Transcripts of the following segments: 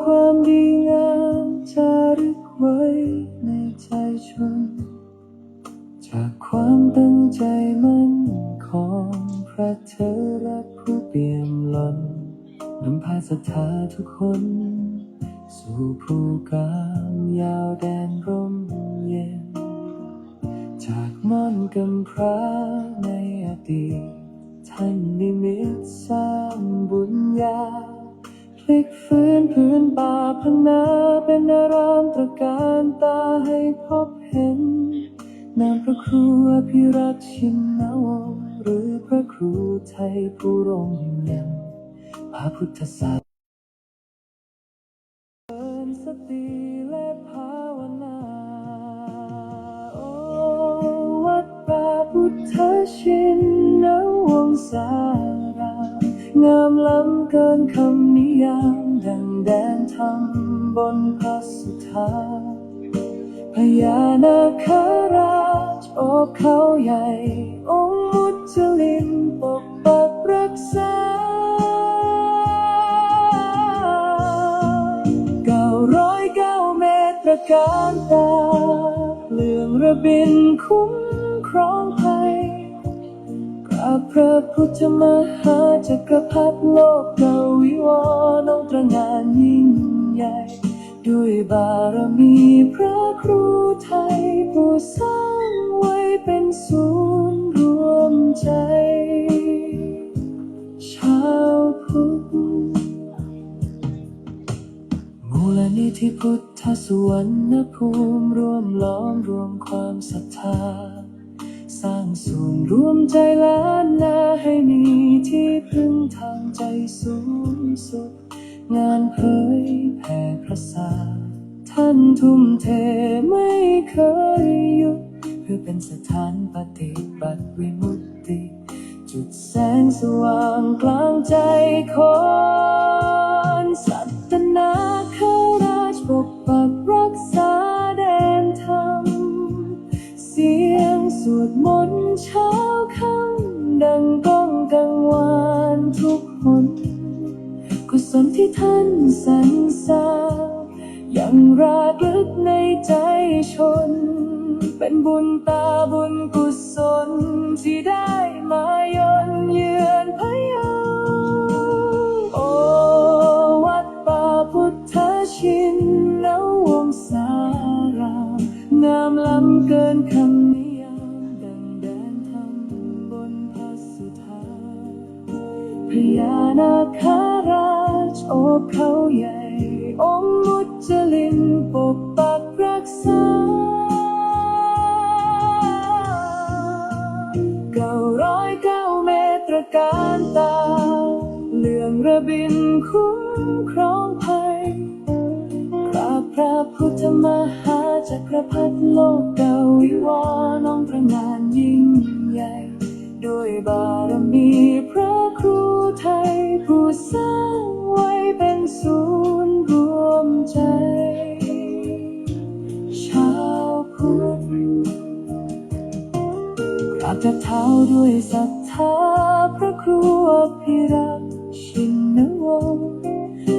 ความดีงามจารึกไว้ในใจชนจากความตั้งใจมั่นของพระเถระผู้เปี่ยมล้นนำพาศรัทธาทุกคนสู่ภูกามยาวแดนร่มเย็นจากม่อนกำพร้าในอดีตท่านนิมิตสร้างบุญญาพลิกฟื้นพื้นป่าพนาเป็นอารามตระการตาให้พบเห็นนามพระครูอภิรักษ์ชินวงศ์หรือพระครูไทยผู้ร่มเย็นพระพุทธศาสนาสติและภาวนาโอวัดป่าพุทธชินวงศารามงามล้ำเกินคำนิยามดังแดนธรรมบนพระสุธาพญานาคราชโอบเขาใหญ่องค์มุจลินปกปักรักษา909 เมตรตระการตาเลื่องระบินคุ้มครองภัยกราบพระพุทธมหาจักรพรรดิโลกเกาวิวรณ์องค์ตระหง่านยิ่งใหญ่ด้วยบารมีพระครูไทยผู้สร้างไว้เป็นศูนย์รวมใจชาวพุทธมูลนิธิพุทธสุวรรณภูมิร่วมล้อมรวมความศรัทธาสร้างศูนย์รวมใจล้านนาให้มีที่พึ่งทางใจสูงสุดงานเผยแผ่พระศาสนาท่านทุ่มเทไม่เคยหยุดเพื่อเป็นสถานปฏิบัติวิมุตติจุดแสงสว่างกลางใจคนสัตนาคราชปกปักรักษาแดนธรรมเสียงสวดมนต์เช้าค่ำดังก้องกังวานทุกหนกุศลที่ท่านสรรเสริญยังรากลึกในใจชนเป็นบุญตาบุญกุศลที่ได้มาเยือนพะเยาโอวัดป่าพุทธชินวงศารามงามล้ำเกินคำนิยามดังแดนธรรมบนพระสุธาพญานาคราชโอบเขาใหญ่องค์มุจลินปกปักรักษา909 เมตรตระการตาเลื่องระบินคุ้มครองภัยกราบพระพุทธมหาจักรพรรดิโลกเกาวิวรณ์องค์ตระหง่านยิ่งใหญ่ด้วยบารมีพระครูไทยผู้สร้างไว้เป็นศูนย์รวมใจชาวพุทธกราบเท้าด้วยศรัทธาพระครูอภิรักษ์ชินวงศ์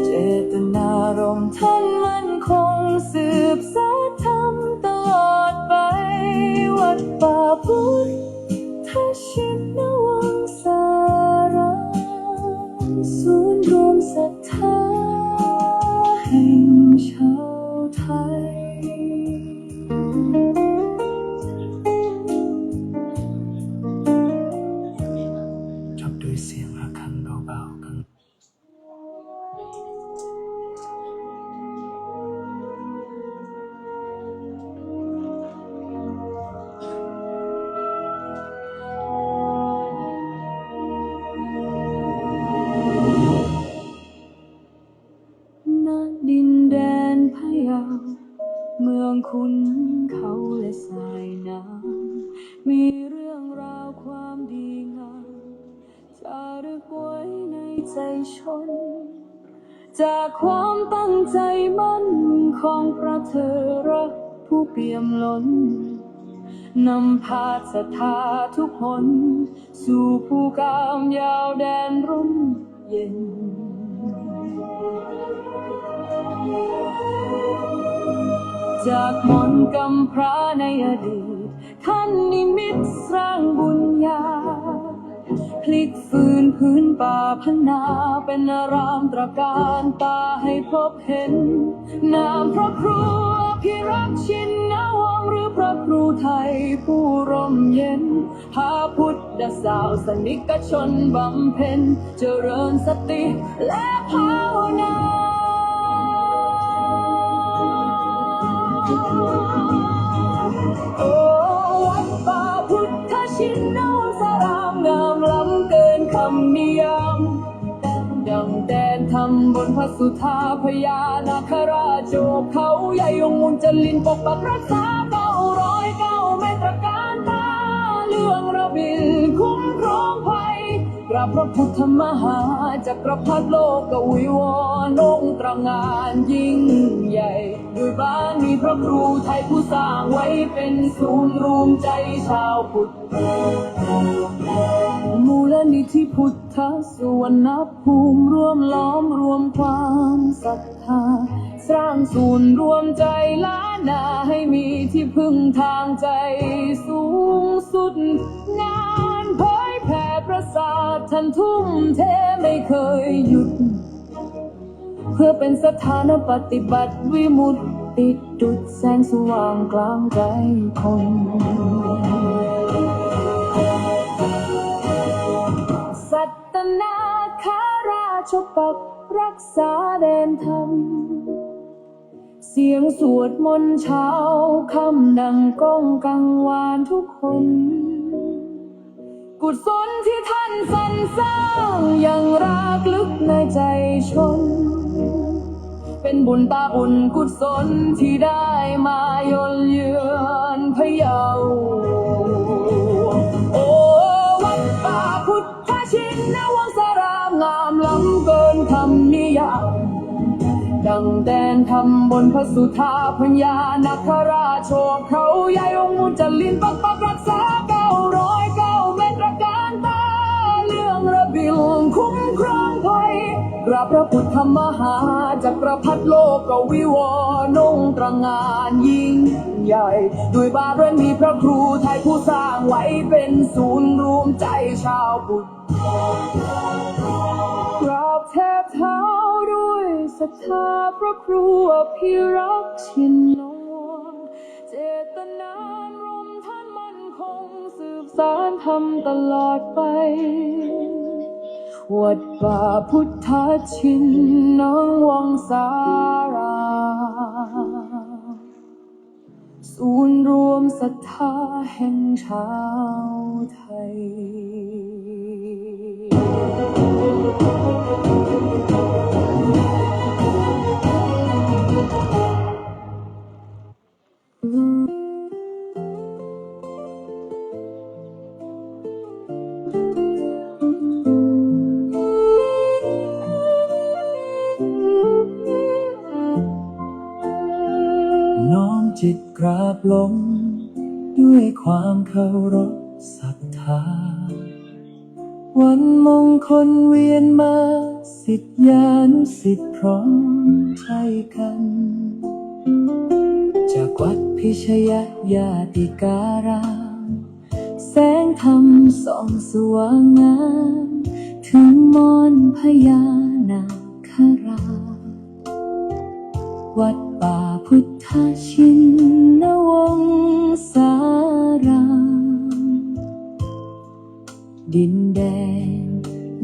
เจตนารมณ์ท่านมั่นคงสืบสายธรรมตลอดไปวัดป่าพุทธชินวงศารามศูนย์รวมศรัทธาแห่งชาวไทยจบด้วยเสียงระฆังเบาๆกันดินแดนพะเยาเมืองขุนเขาและสายน้ำมีเรื่องราวความดีงามจารึกไว้ในใจชนจากความตั้งใจมั่นของพระเถระผู้เปี่ยมล้นนำพาศรัทธาทุกคนสู่ภูกามยาวแดนร่มเย็น จากมนต์กำพร้าในอดีตท่านนิมิตสร้างบุญญาพลิกฟื้นพื้นป่าพนาเป็นอารามตระการตาให้พบเห็นนามพระครูพิรักษ์ชินนวงศ์หรือพระครูไทยผู้ร่มเย็นพาพุทธศาสนิกชนบำเพ็ญเจริญสติและภาวนาโอ้วัดป่าพุทธชินนวสรามงามล้ำเกินคำนิยามดังแดนทำบนพระสุธาพญานาคราชโจกเขาใหญ่องค์จลินปกปักรักษา909เมตรการตาเรื่องระบินคุ้มครองภัยกราบพระพุทธมหาจักรพรรดิโลกวิวรณ์องค์ตระหง่านยิ่งใหญ่ด้วยบารมีพระครูไทยผู้สร้างไว้เป็นศูนย์รวมใจชาวพุทธมูลนิธิพุทธสุวรรณภูมิร่วมล้อมรวมความศรัทธาสร้างศูนย์รวมใจล้านนาให้มีที่พึ่งทางใจสูงสุดงานเผยแผ่ประสาทท่านทุ่มเทไม่เคยหยุดเพื่อเป็นสถานปฏิบัติวิมุตติจุดแสงสว่างกลางใจคนสัตนาคาราชปักรักษาแดนธรรมเสียงสวดมนต์เช้าค่ำดังก้องกังวานทุกคนกุศลที่ท่านสรรสร้างยังรากลึกในใจชนเป็นบุญตาบุญกุศลที่ได้มายนเยือนพะเยาโอ้วัดป่าพุทธชินวงสรามงามล้ำเกินคำนิยามดังแดนทำบนพระสุธาพญานาคราชโชคเขาใหญ่องค์จลินปกปักรักษา909เมตรการตาเรื่องระบิลคุ้มครองภัยกราบพระพุทธมหาจักรพรรดิโลกวิวรณ์องค์ตระหง่านยิ่งใหญ่ด้วยบารมีพระครูไทยผู้สร้างไว้เป็นศูนย์รวมใจชาวพุทธกราบแทบเท้าด้วยศรัทธาพระครูอภิรักษ์ชินนวงศ์เจตนารมณ์ท่านมั่นคงสืบสานธรรมตลอดไปวัดป่าพุทธชินนวงสารามศูนย์รวมศรัทธาแห่งชาวไทยน้อมจิตกราบลงด้วยความเคารพศรัทธาวันมงคลเวียนมาศิษยานุศิษย์พร้อมใจกันจากวัดพิชยญาติการามแสงธรรมส่องสว่างงามถึงมนต์พญานาคราชวัดป่าพุทธชินวงสารามดินแดน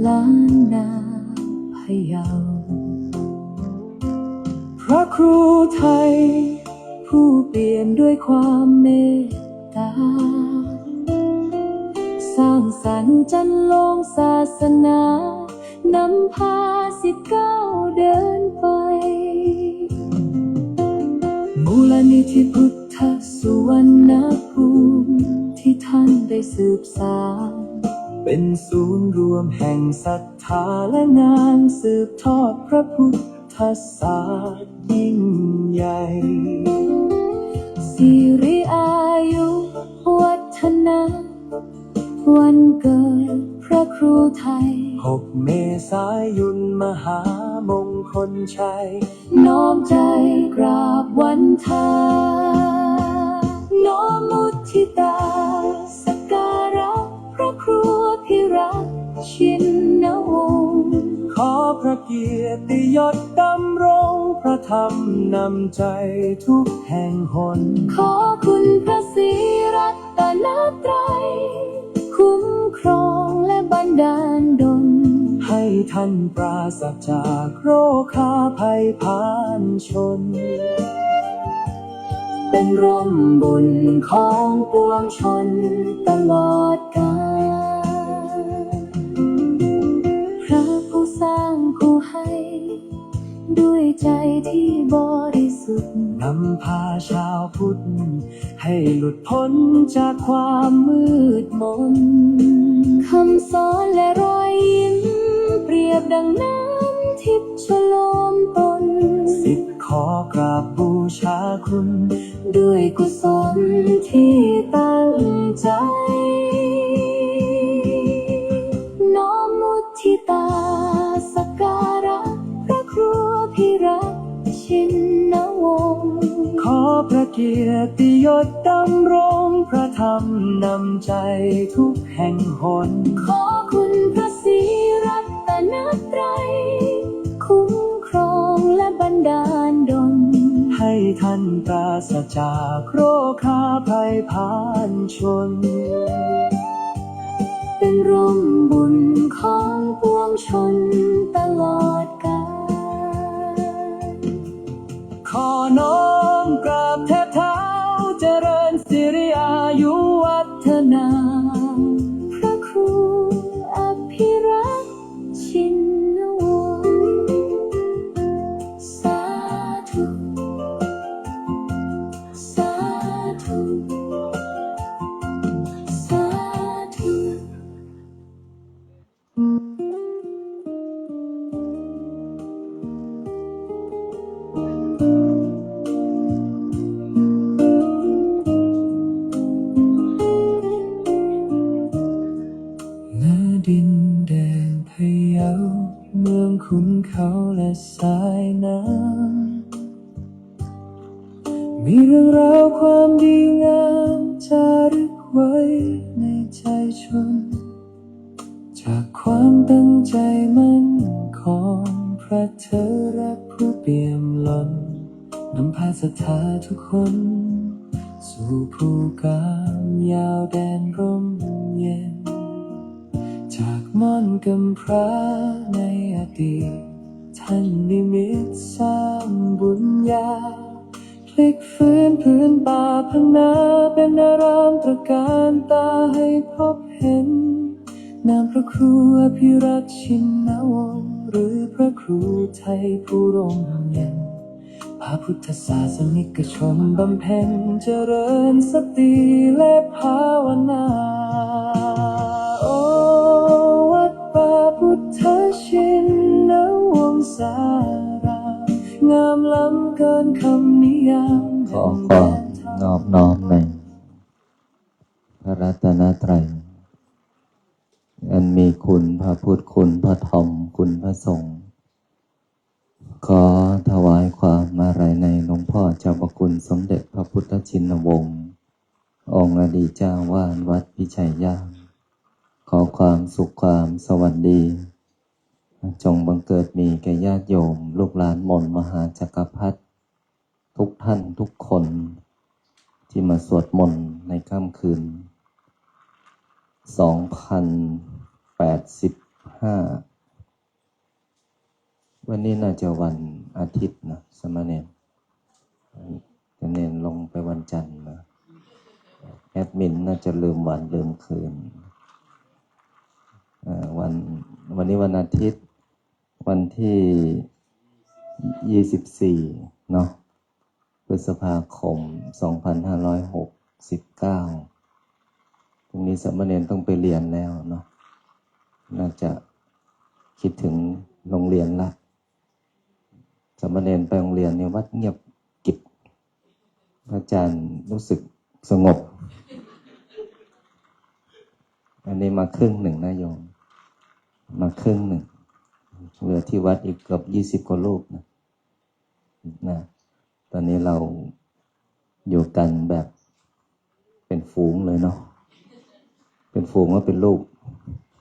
ล้านนาพะเยาพระครูไทยผู้เปลี่ยนด้วยความเมตตาสร้างสรรค์จันลงศาสนานำพาศิษย์ก้าวเดินไปมูลนิธิพุทธสุวรรณภูมิที่ท่านได้สืบสานเป็นศูนย์รวมแห่งศรัทธาและงานสืบทอดพระพุทธศาสนายิ่งใหญ่สิริอายุวัฒนะวันเกิดพระครูไทย 16 เมษายนมหามงคลชัยน้อมใจกราบวันทาน้อมมุทิตาสักการะพระครูพิรักษ์ชินวงศ์ขอพระเกียรติยศดำรงพระธรรมนำใจทุกแห่งหนขอคุณพระศรีรัตนตรัยคุ้มครองและบันดาลดลให้ท่านปราศจากโรคาภัยพานชนเป็นร่มบุญของปวงชนตลอดกาลพระผู้สร้างผู้ให้ด้วยใจที่บริสุทธิ์นำพาชาวพุทธให้หลุดพ้นจากความมืดมนคำสอนและรอยยิ้มเปรียบดังน้ำทิพย์ฉโลมตนสิทธิ์ขอกราบบูชาคุณด้วยกุศลที่ตั้งใจน้อมมุทิตาสักการะพระครูพิรักษ์ชินวงศ์ขอพระเกียรติยศดำรงพระธรรมนำใจทุกแห่งหนขอคุณพระศรีรัตนตรัยคุ้มครองและบันดาลดลให้ท่านปราศจากโรคาภัยพานชนเป็นร่มบุญของปวงชนตลอดกาลขอน้อมกราบแทบเท้าเจริญสิริอายุวัฒนาพระครูอภิรักษ์ชินวงศ์สาธุสาธุสาธุ ณ ดินแดนพะเยาเมืองขุนเขาและสายน้ำมีเรื่องราวความดีงามจารึกไว้ในใจชนจากความตั้งใจมั่นของพระเถระผู้เปี่ยมล้นนำพาศรัทธาทุกคนสู่ภูกามยาวแดนร่มเย็นจากม่อนกำพร้าในอดีตท่านนิมิตสร้างบุญญาพลิกฟื้นพื้นป่าพังนาเป็นอารามตระการตาให้พบเห็นนามพระครูอภิรักษ์ชินวงศ์หรือพระครูไทยผู้ร่มเย็นพระพุทธศาสนิกชนบำเพ็ญเจริญสติและภาวนาโอวัดป่าพุทธชินวงศารามงามล้ำเกินคำนิยามขอความนอบน้อมในพระรัตนตรัยอันมีคุณพระพุทธคุณพระธรรมคุณพระสงฆ์ขอถวายความอาลัยในหลวงพ่อเจ้าพระคุณสมเด็จพระพุทธชินวงศ์องค์อดีตเจ้าวาดวัดพิชัยย่างขอความสุขความสวัสดีจงบังเกิดมีแก่ญาติโยมลูกหลานมนต์มหาจักรพรรดิทุกท่านทุกคนที่มาสวดมนต์ในค่ำคืน2085วันนี้น่าจะวันอาทิตย์นะสมณเณรจะเน้นลงไปวันจันทร์นะแอดมินน่าจะลืมวันลืมคืนวันนี้วันอาทิตย์วันที่24เนาะพฤษภาคม2569พรุ่งนี้สามเณรต้องไปเรียนแล้วเนาะน่าจะคิดถึงโรงเรียนละสามเณรไปโรงเรียนเนี่ยวัดเงียบกิบอาจารย์รู้สึกสงบอันนี้มาครึ่งหนึ่งนะโยม มาครึ่งหนึ่งเหลือที่วัดอีกเกือบ20 กว่ารูปนะตอนนี้เราอยู่กันแบบเป็นฝูงเลยเนาะเป็นฝูงว่าเป็นลูก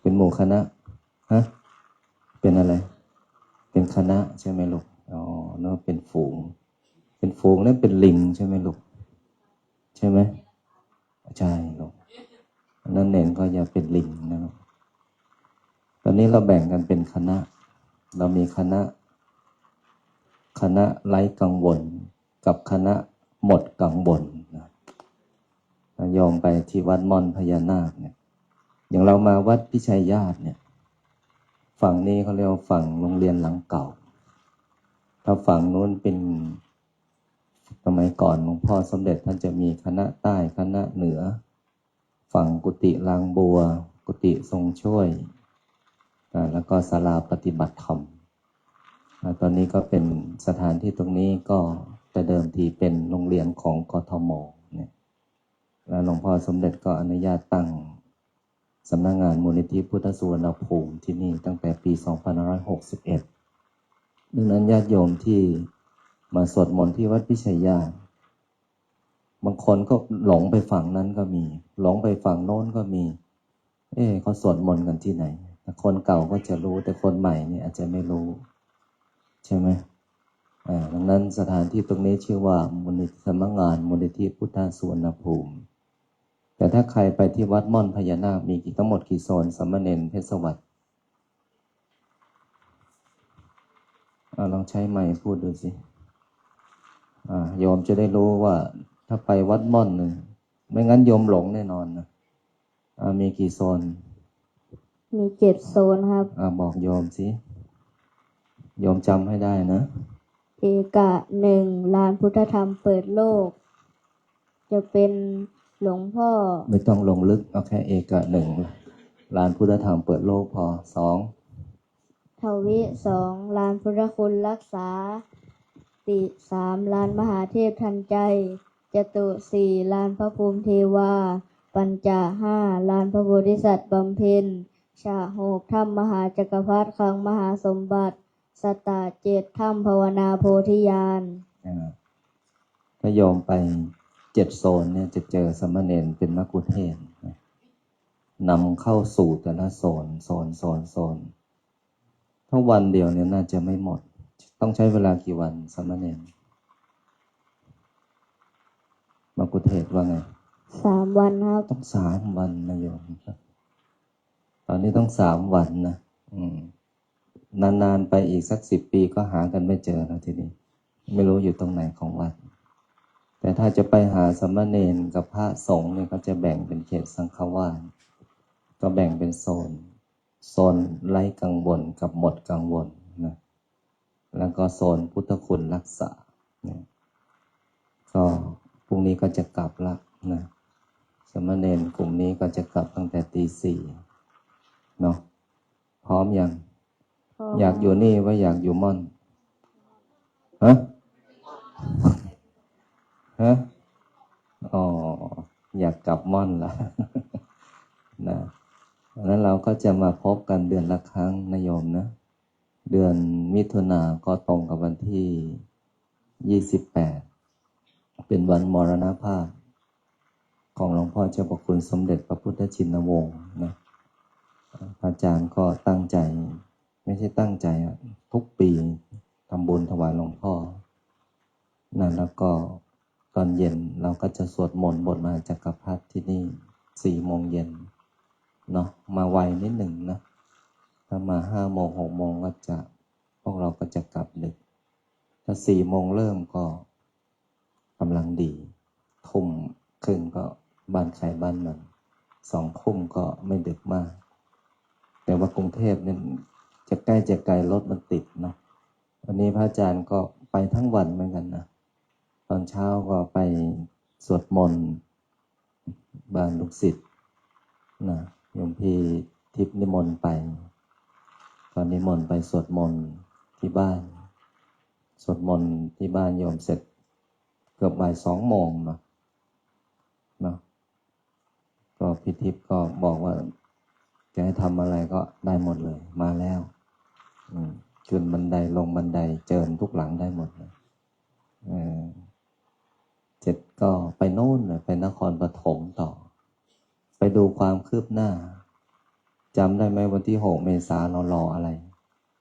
เป็นหมู่คณะฮะเป็นอะไรเป็นคณะใช่ไหมลูกอ๋อเนาะเป็นฝูงนั่นเป็นลิงใช่ไหมลูกใช่ไหมใช่ลูกนั่นเน้นก็อย่าเป็นลิงนะครับตอนนี้เราแบ่งกันเป็นคณะเรามีคณะไร้กังวลกับคณะหมดกังวลนะโยมไปที่วัดม่อนพญานาคเนี่ยอย่างเรามาวัดพิชัยญาติเนี่ยฝั่งนี้เขาเรียกว่าฝั่งโรงเรียนหลังเก่าถ้าฝั่งนู้นเป็นสมัยก่อนหลวงพ่อสมเด็จท่านจะมีคณะใต้คณะเหนือฝั่งกุฏิลางบัวกุฏิทรงช่วยแล้วก็ศาลาปฏิบัติธรรมตอนนี้ก็เป็นสถานที่ตรงนี้ก็แต่เดิมทีเป็นโรงเรียนของกทมเนี่ยแล้วหลวงพ่อสมเด็จก็อนุญาตตั้งสำนักงานมูลนิธิพุทธสุวรรณภูมิที่นี่ตั้งแต่ปี 2561ดังนั้นญาติโยมที่มาสวดมนต์ที่วัดพิชัยญาติบางคนก็หลงไปฝั่งนั้นก็มีหลงไปฝั่งโน้นก็มีเขาสวดมนต์กันที่ไหนแต่คนเก่าก็จะรู้แต่คนใหม่นี่อาจจะไม่รู้ใช่ไหมดังนั้นสถานที่ตรงนี้ชื่อว่ามูลนิธิสำนักงานมูลนิธิพุทธสุวรรณภูมิแต่ถ้าใครไปที่วัดม่อนพญานาคมีทั้งหมดกี่โซนสามเณรเพชรสวัสดิ์ลองใช้ไมค์พูดดูสิโยมจะได้รู้ว่าถ้าไปวัดม่อนนึงไม่งั้นโยมหลงแน่นอนนะมีกี่โซนมี7 โซนครับบอกโยมสิโยมจำให้ได้นะเอกะ1ลานพุทธธรรมเปิดโลกจะเป็นหลวงพ่อไม่ต้องลงลึกเอาแค่เอกะ1ลานพุทธธรรมเปิดโลกพอ2ทวิ2ลานพุทธคุณรักษาติ3ลานมหาเทพทันใจจตุ4ลานพระภูมิเทวาปัญจ5ลานพระโพธิสัตว์บำเพ็ญชา6ถ้ำมหาจักรพรรดิคลังมหาสมบัติสตา7ถ้ำภาวนาโพธิญาณถ้าโยมไป7 โซนเนี่ยจะเจอสมณเณรเป็นมัคคุเทศก์นำเข้าสู่แต่ละโซนถ้าวันเดียวเนี่ยน่าจะไม่หมดต้องใช้เวลากี่วันสมณเณรมัคคุเทศก์ว่าไง3 วันครับต้อง3 วันนะโยมตอนนี้ต้อง3 วันนะนานๆไปอีกสัก10 ปีก็หากันไม่เจอแล้วทีนี้ไม่รู้อยู่ตรงไหนของวัดแต่ถ้าจะไปหาสมณเณรกับพระสงฆ์เนี่ยเขาจะแบ่งเป็นเขตสังฆวาสก็แบ่งเป็นโซนไร้กังวลกับหมดกังวลนะแล้วก็โซนพุทธคุณรักษาเนี่ยก็พรุ่งนี้ก็จะกลับละนะสมณเณรกลุ่มนี้ก็จะกลับตั้งแต่ตี 4เนาะพร้อมยังอยากอยู่นี่ว่าอยากอยู่ม่อนฮะอยากกลับม่อนละนะแล้วเราก็จะมาพบกันเดือนละครั้งนะโยมนะเดือนมิถุนาก็ตรงกับวันที่28เป็นวันมรณภาพของหลวงพ่อเจ้าประคุณสมเด็จพระพุทธชินวงศ์นะอาจารย์ก็ตั้งใจไม่ใช่ตั้งใจทุกปีทำบุญถวายหลวงพ่อนั่นแล้วก็ตอนเย็นเราก็จะสวดมนต์บทมหาจักรพรรดิที่นี่4 โมงเย็นเนาะมาไวนิดหนึ่งนะถ้ามา5 โมง6 โมงก็จะพวกเราก็จะกลับดึกถ้า4 โมงเริ่มก็กำลังดีทุ่มครึ่งก็บ้านใครบ้านมัน2 ทุ่มก็ไม่ดึกมากแต่ว่ากรุงเทพเนี่ยจะใกล้จะไกลรถมันติดเนาะวันนี้พระอาจารย์ก็ไปทั้งวันเหมือนกันนะตอนเช้าก็ไปสวดมนต์บ้านลูกศิษย์นะโยมพี่ทิพย์นิมนต์ไปตอนนิมนต์ไปสวดมนต์ที่บ้านสวดมนต์ที่บ้านโยมเสร็จเกือบบ่าย2 โมงเนาะก็พี่ทิพย์ก็บอกว่า จะให้ทำอะไรก็ได้หมดเลยมาแล้วขึ้นบันไดลงบันไดเจิญทุกหลังได้หมดเลยเสร็จก็ไปโน่นเลยไปนครปฐมต่อไปดูความคืบหน้าจำได้ไหมวันที่6 เมษายนเรารออะไร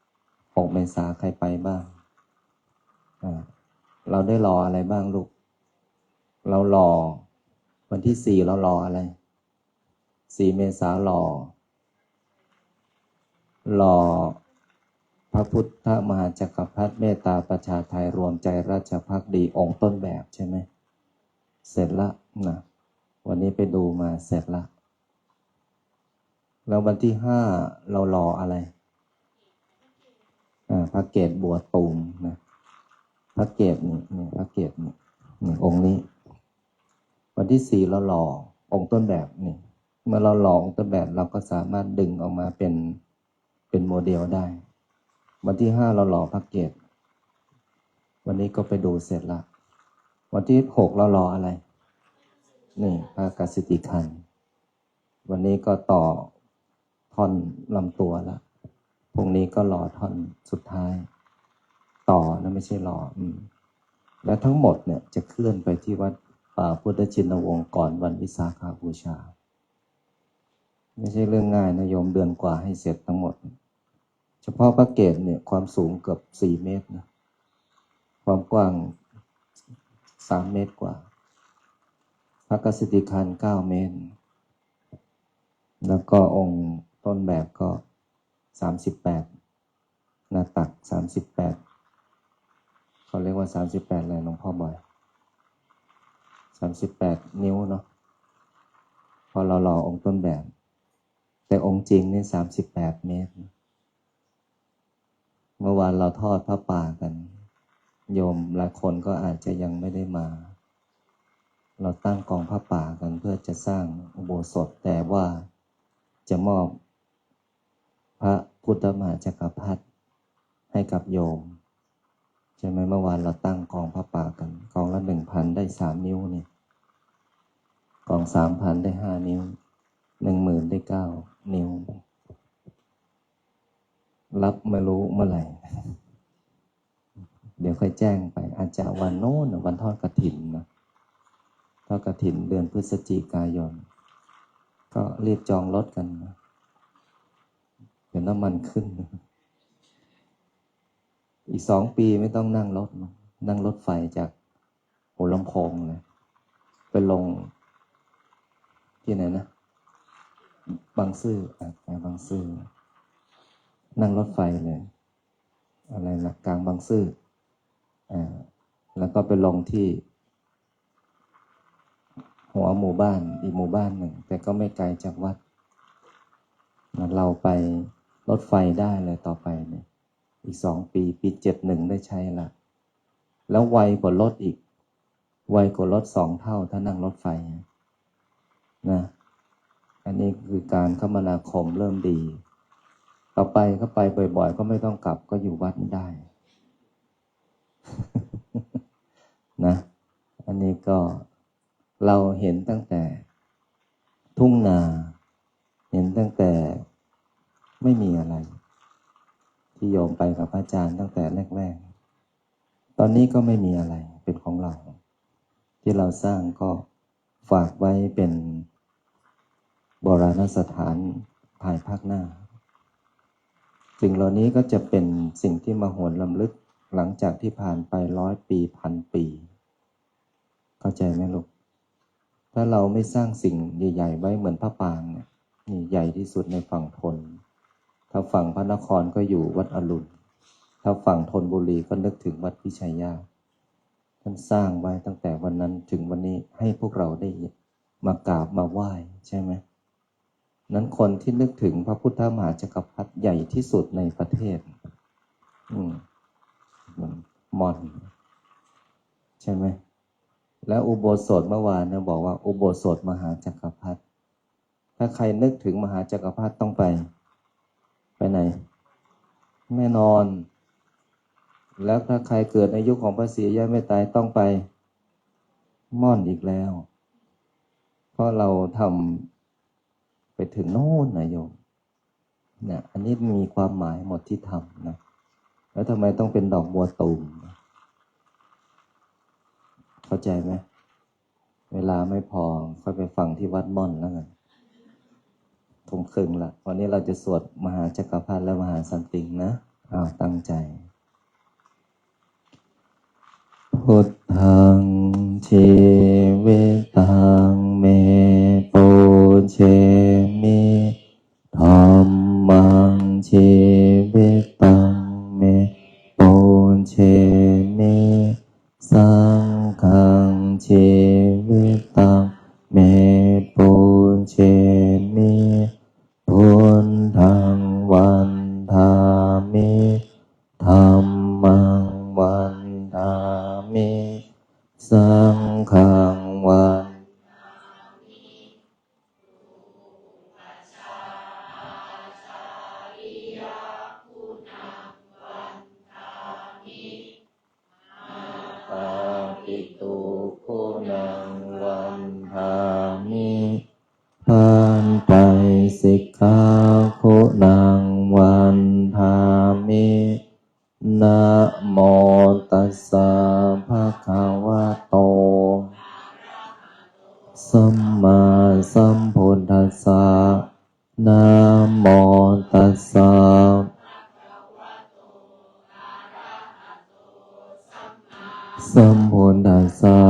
6 เมษายนใครไปบ้างเราได้รออะไรบ้างลูกเรารอวันที่4เรารออะไร4 เมษายนรอพระพุทธมหาจักรพรรดิเมตตาประชาไทยรวมใจราชภักดีองค์ต้นแบบใช่ไหมเสร็จละนะวันนี้ไปดูมาเสร็จละแล้ววันที่5เรารออะไรพระเกศบัวตูมนะพระเกศนี่พระเกศนี่องค์นี้วันที่4เรารอองค์ต้นแบบนี่เมื่อเรารอองค์ต้นแบบเราก็สามารถดึงออกมาเป็นโมเดลได้วันที่5เรารอพระเกศวันนี้ก็ไปดูเสร็จละวันที่6เรารออะไรนี่พระกสิติคันธ์วันนี้ก็ต่อท่อนลำตัวละพรุ่งนี้ก็รอท่อนสุดท้ายต่อนะไม่ใช่รอและทั้งหมดเนี่ยจะเคลื่อนไปที่วัดป่าพุทธชินวงศ์ก่อนวันวิสาขบูชาไม่ใช่เรื่องง่ายนะโยมเดือนกว่าให้เสร็จทั้งหมดเฉพาะพระเกศเนี่ยความสูงเกือบ4 เมตรนะความกว้าง3 เมตรกว่าพระกสิติคันธ์9 เมตรแล้วก็องค์ต้นแบบก็38หน้าตัก38เขาเรียกว่า38อะไรหลวงพ่อบ่อย38 นิ้วเนาะพอเรารอองค์ต้นแบบแต่องค์จริงนี่38 เมตรเมื่อวานเราทอดพระป่ากันโยมหลายคนก็อาจจะยังไม่ได้มาเราตั้งกองพระป่ากันเพื่อจะสร้างอุโบสถแต่ว่าจะมอบพระพุทธมหาจักรพรรดิให้กับโยมใช่ไหมเมื่อวานเราตั้งกองพระป่ากันกองละ 1,000 ได้3 นิ้วนี่กอง 3,000 ได้5 นิ้ว 10,000 ได้9 นิ้วรับไม่รู้เมื่อไหร่เดี๋ยวค่อยแจ้งไปอาจจะวันโน้นวันทอดกฐินนะทอดกฐินเดือนพฤศจิกายนก็รีบจองรถกันนะเดี๋ยวน้ำมันขึ้นอีก2 ปีไม่ต้องนั่งรถไฟจากหัวลำโพงเลยไปลงที่ไหนนะบางซื่อไปบางซื่อนั่งรถไฟเลยอะไรนะกลางบางซื่อแล้วก็ไปลงที่หัวหมู่บ้านอีกหมู่บ้านหนึ่งแต่ก็ไม่ไกลจากวัดเราไปรถไฟได้เลยต่อไปเนี่ยอีก2 ปีปี71ได้ใช้ละแล้วไวกว่ารถอีกไวกว่ารถ2 เท่าถ้านั่งรถไฟนะอันนี้คือการคมนาคมเริ่มดีต่อไปก็ไปบ่อยๆก็ไม่ต้องกลับก็อยู่วัดได้ นะอันนี้ก็เราเห็นตั้งแต่ทุ่งนาเห็นตั้งแต่ไม่มีอะไรที่โยมไปกับพระอาจารย์ตั้งแต่แรกๆตอนนี้ก็ไม่มีอะไรเป็นของเราที่เราสร้างก็ฝากไว้เป็นโบราณสถานภายภาคหน้าสิ่งเหล่านี้ก็จะเป็นสิ่งที่มาหวนรำลึกหลังจากที่ผ่านไป100 ปี1,000 ปีเข้าใจไหมลูกถ้าเราไม่สร้างสิ่งใหญ่ๆไว้เหมือนพระปางเนี่ยนี่ใหญ่ที่สุดในฝั่งธนถ้าฝั่งพระนครก็อยู่วัดอรุณถ้าฝั่งธนบุรีก็นึกถึงวัดพิชัยญาติท่านสร้างไว้ตั้งแต่วันนั้นถึงวันนี้ให้พวกเราได้มากราบมาไหว้ใช่ไหมนั้นคนที่นึกถึงพระพุทธมหาจักรพรรดิใหญ่ที่สุดในประเทศมอนใช่ไหมแล้วอุโบสถเมื่อวานเนี่ยบอกว่าอุโบสถมหาจักรพรรดิถ้าใครนึกถึงมหาจักรพรรดิต้องไปไหนแน่นอนแล้วถ้าใครเกิดในยุคของพระศรีอริยเมตไตรต้องไปม่อนอีกแล้วเพราะเราทำไปถึงโน่นนะโยม เนี่ยอันนี้มีความหมายหมดที่ทำนะแล้วทำไมต้องเป็นดอกบัวตูมเข้าใจไหมเวลาไม่พอค่อยไปฟังที่วัดม่อนแล้วกันทุ่มครึ่งละวันนี้เราจะสวดมหาจักรพรรดิและมหาสันติงนะตั้งใจพุทธังชีวิตังเมปุเชมิธัมมังชีวิตังเมปุเชมิสังฆังชีวิตังเมปุเชมิพุทธังวันทามิธัมมังวันทามิสังฆังวันปาปิตุคุณังวันทามิผ่านไปสิกขาคุณังวันทามินะโมตัสสะภะคะวะโตสัมมาสัมพุทธัสสะนะโมตัสสะสัมพุทธัสสะ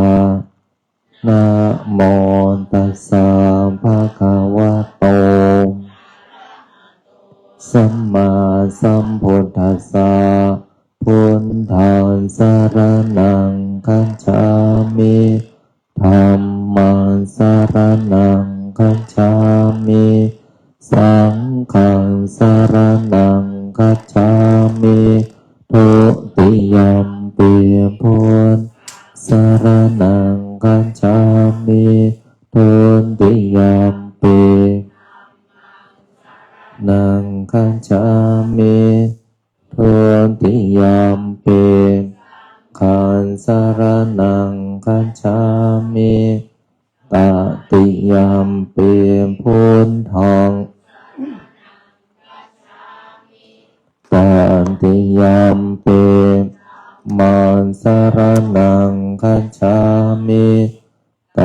นะโมตัสสะภะคะวะโตสัมมาสัมพุทธัสสะพุทธังสรณังคัจฉามิธัมมังสรณังคัจฉามิสังฆังสรณังคัจฉามิทุติยัมปิพุทธสรณังคัจฉามิทุติยัมปินังคัจฉามิทุติยัมปิขันสรณังคัจฉามิตติยัมปิพุทธังตติยัมปิมังสรณังคัจฉามิต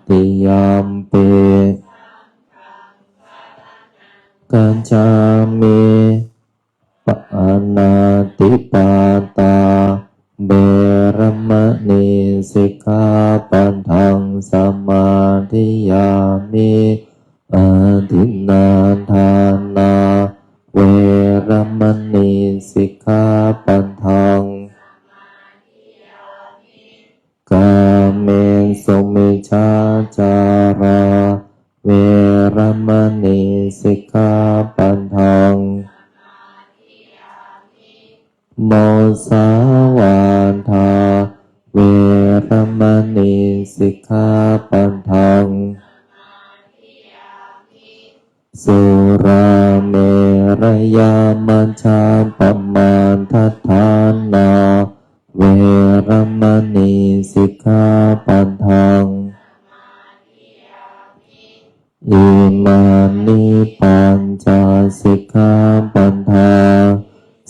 ติยัมปิกัจฉามิปานาติปาตาเบรมณีสิกขาปัฏฐังสมาธิยามิอาทินนาทานาเวรมณีสิกขาปัฏฐังกาเมสุมิจฉาจาราเวรมณีสิกขาปัฏฐังโมสาวาทาเวรมณีสิกขาปัฏฐังสุราเมรยามัชฌาปมาทัฏฐานาเวรมณีสิกขาปัฏฐังอิมานิปัญจสิกขาปัฏฐา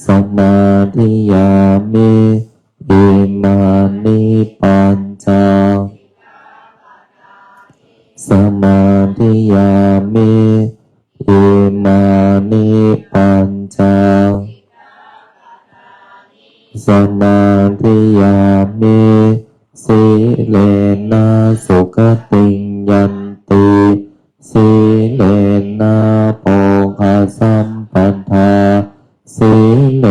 สมาธิยามิอิมานิปัญจสมาธิยามิอิมานิปัญจสมาธิยามิสีเลนะสุขติงยันติสีเลนะโภคสัมปัฏฐาสีเล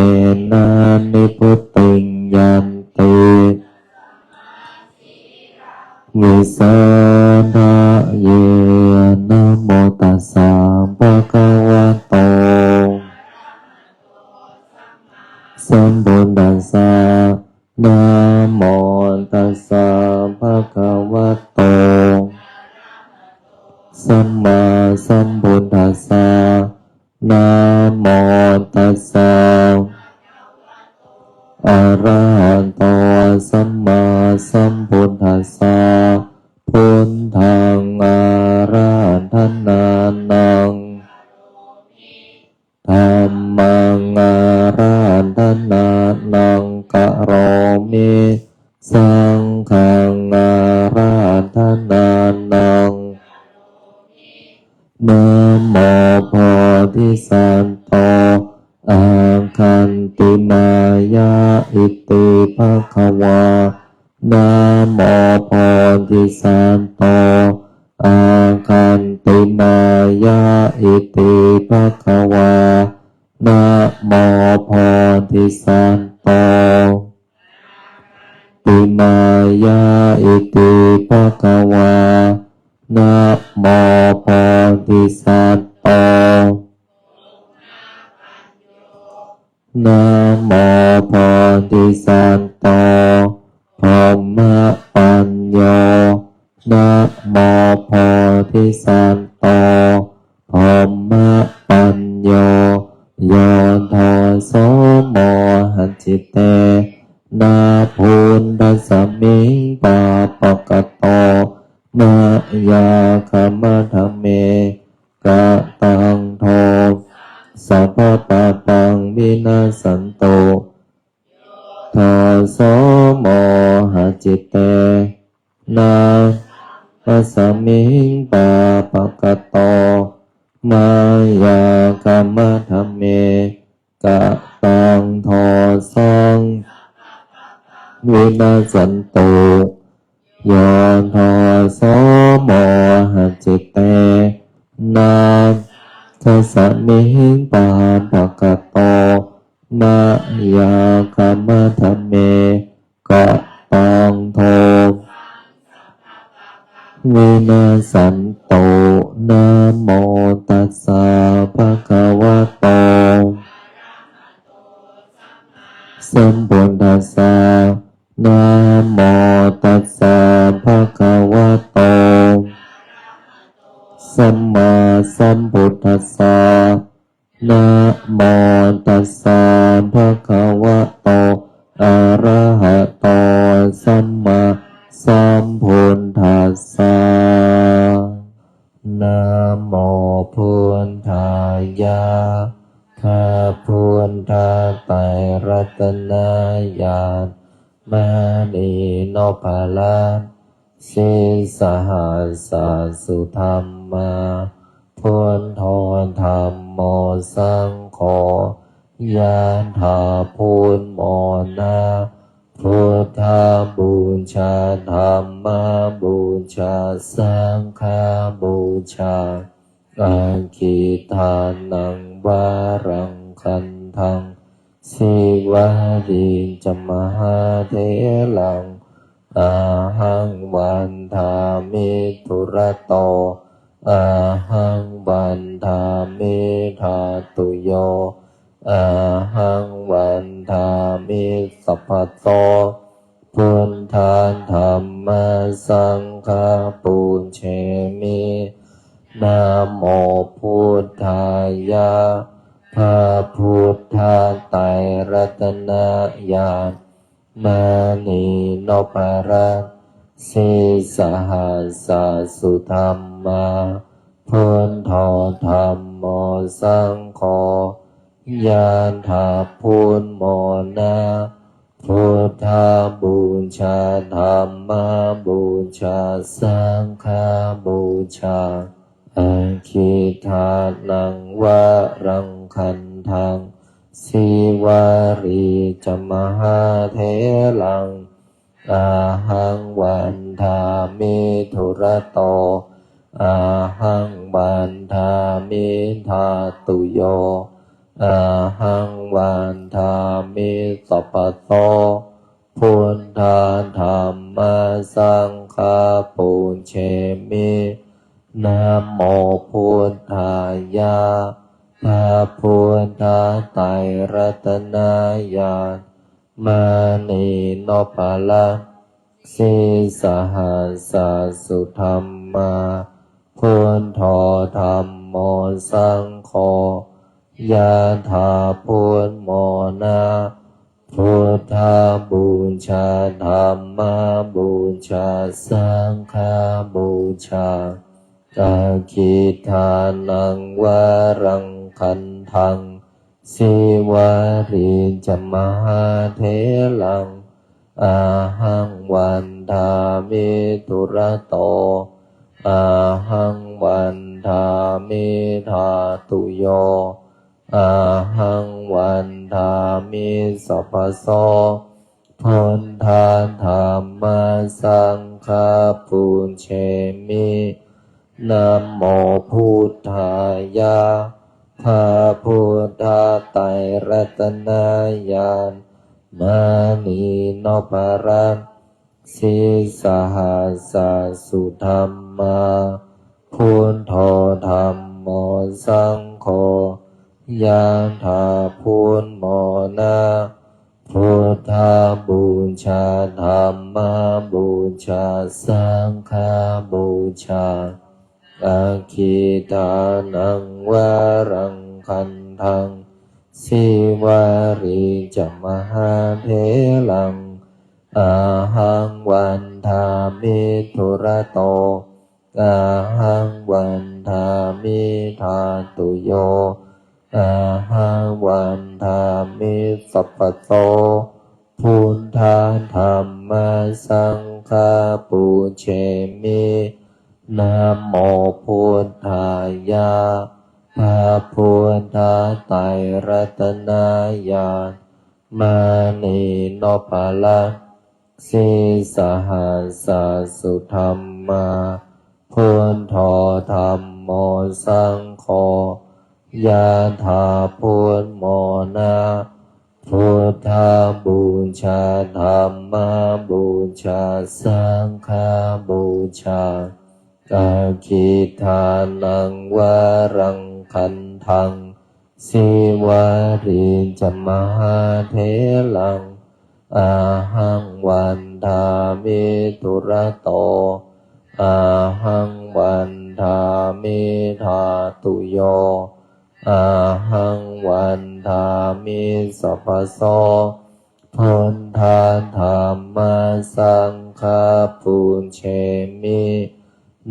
นะนิพุตติงยันติวิสัทธะเยนะโมตัสสะภะคะวะโตสัมพุทธัสสะนะโมตัสสะภะคะวะโตสัมมาสัมพุทธัสสะนะโมตัสสะอะระหะโตสัมมาสัมพุทธัสสะพุทธังอะระหันทนานังธั ฆังอาราธนานังนะโมโพธิสัตว์โตอาคันติมายาอิติภควานะโมโพธิสัตว์โตอาคันติมายาอิติภควานะโมโพธิสัตว์โตติมายาอิติภควานะโมโพธิสัตว์โตนะโมโพธิสัตว์โตพรหมปัญโยนะโมโพธิสัตว์โตพรหมปัญโยโยโทโสโมหันจิเตนาภูนดัสสมิงปาปะกะโตมายาคมะธเมกะตังโทสัพพะปะปังวินาสันโตโทโสโมหจิตเตนาปัสสมิงปาปะกะโตมายากรรมธรรมเมกะตังโทสังวินาสันโตโยโทโสโมหจิตเตนาทัสสะมิงปาปะกะโตมายากรรมธรรมเมกะตังโทวินาสันโตนะโมตัสสะภะคะวะโตสัมพุทธัสสะนะโมตัสสะภะคะวะโตสัมมาสัมพุทธัสสะนะโมตัสสะภะคะวะโตอะระหะโตสัมมาสัมพุทธัสสะนะโมพุทธายะพระพุทธไตรรัตนญาณมณีโนภาลาสิสหัสสสุธรรมาพุทโธธรรมโมสังโฆยะถาพุทโมนาพุทธบูชาธรรมบูชาสังฆบูชาอาคิทานังวารังคันทังสิวาริจมหาเถลังอาหังวันทามิทุระโตอาหังวันทามิธาตุโยอาหังวันทามิสัพพะโตพุทธาธัมมาสังฆาปุญเชมินะโมพุทธายะพระพุทธไตรรัตนญาณมณีโนภารัตสิสหัสสสุธรรมาพุทโธธรรมโมสังโฆยะถาพุทโมนาพุทธบูชาธรรมบูชาสังฆบูชาอาคิทานังวารังคันทังสิวาริจมหาเถลังอาหังวันทามิทุระโตอาหังวันทามิธาตุโยอาหังวันทามิสัพพะโตพุทธาธัมมาสังฆาปุญเชมินะโมพุทธายะพระพุทธไตรรัตนญาณมณีโนภาลาสิสหัสสสุธรรมาพุทโธธรรมโมสังโฆยะถาพุทโมนาพุทธบูชาธรรมบูชาสังฆบูชาอาคิทานังวารังคันทังสิวาริจมหาเถลังอาหังวัน ทามิทุระโตอาหังวันทามิธาตุโยอาหังวันทามิสัพพโสพุทธาธัมมาสังฆาปุญเชมินะโมพุทธายะพระพุทธไตรรัตนญาณมานีโนปารังสิสหัสสสุธรรมาพุทโธธัมโมสังโฆยะถาพุทโมนะพุทธาบูชาธัมมาบูชาสังฆาบูชาอาคิทานังวารังคันทังสิวาริจมหาเถลังอาหังวันทามิทุระโตอาหังวันทามิธาตุโยอาหังวันทามิสัพพโตพุทธาธัมมาสังฆาปุเชมินะโมพุทธายะพระพุทธไตรรัตนญาณมานีโนปาลังสิสหัสสสุธรรมาพุทโธธัมโมสังโฆยะถาพุทโมนะพุทธาบูชาธัมมาบูชาสังฆาบูชาอาคิทานังวารังคันทังสิวาริจมหาเถลังอาหังวันทามิทุระโตอาหังวันทามิธาตุโยอาหังวันทามิสัพพโสพุทธาธัมมาสังฆาปุญเชมิ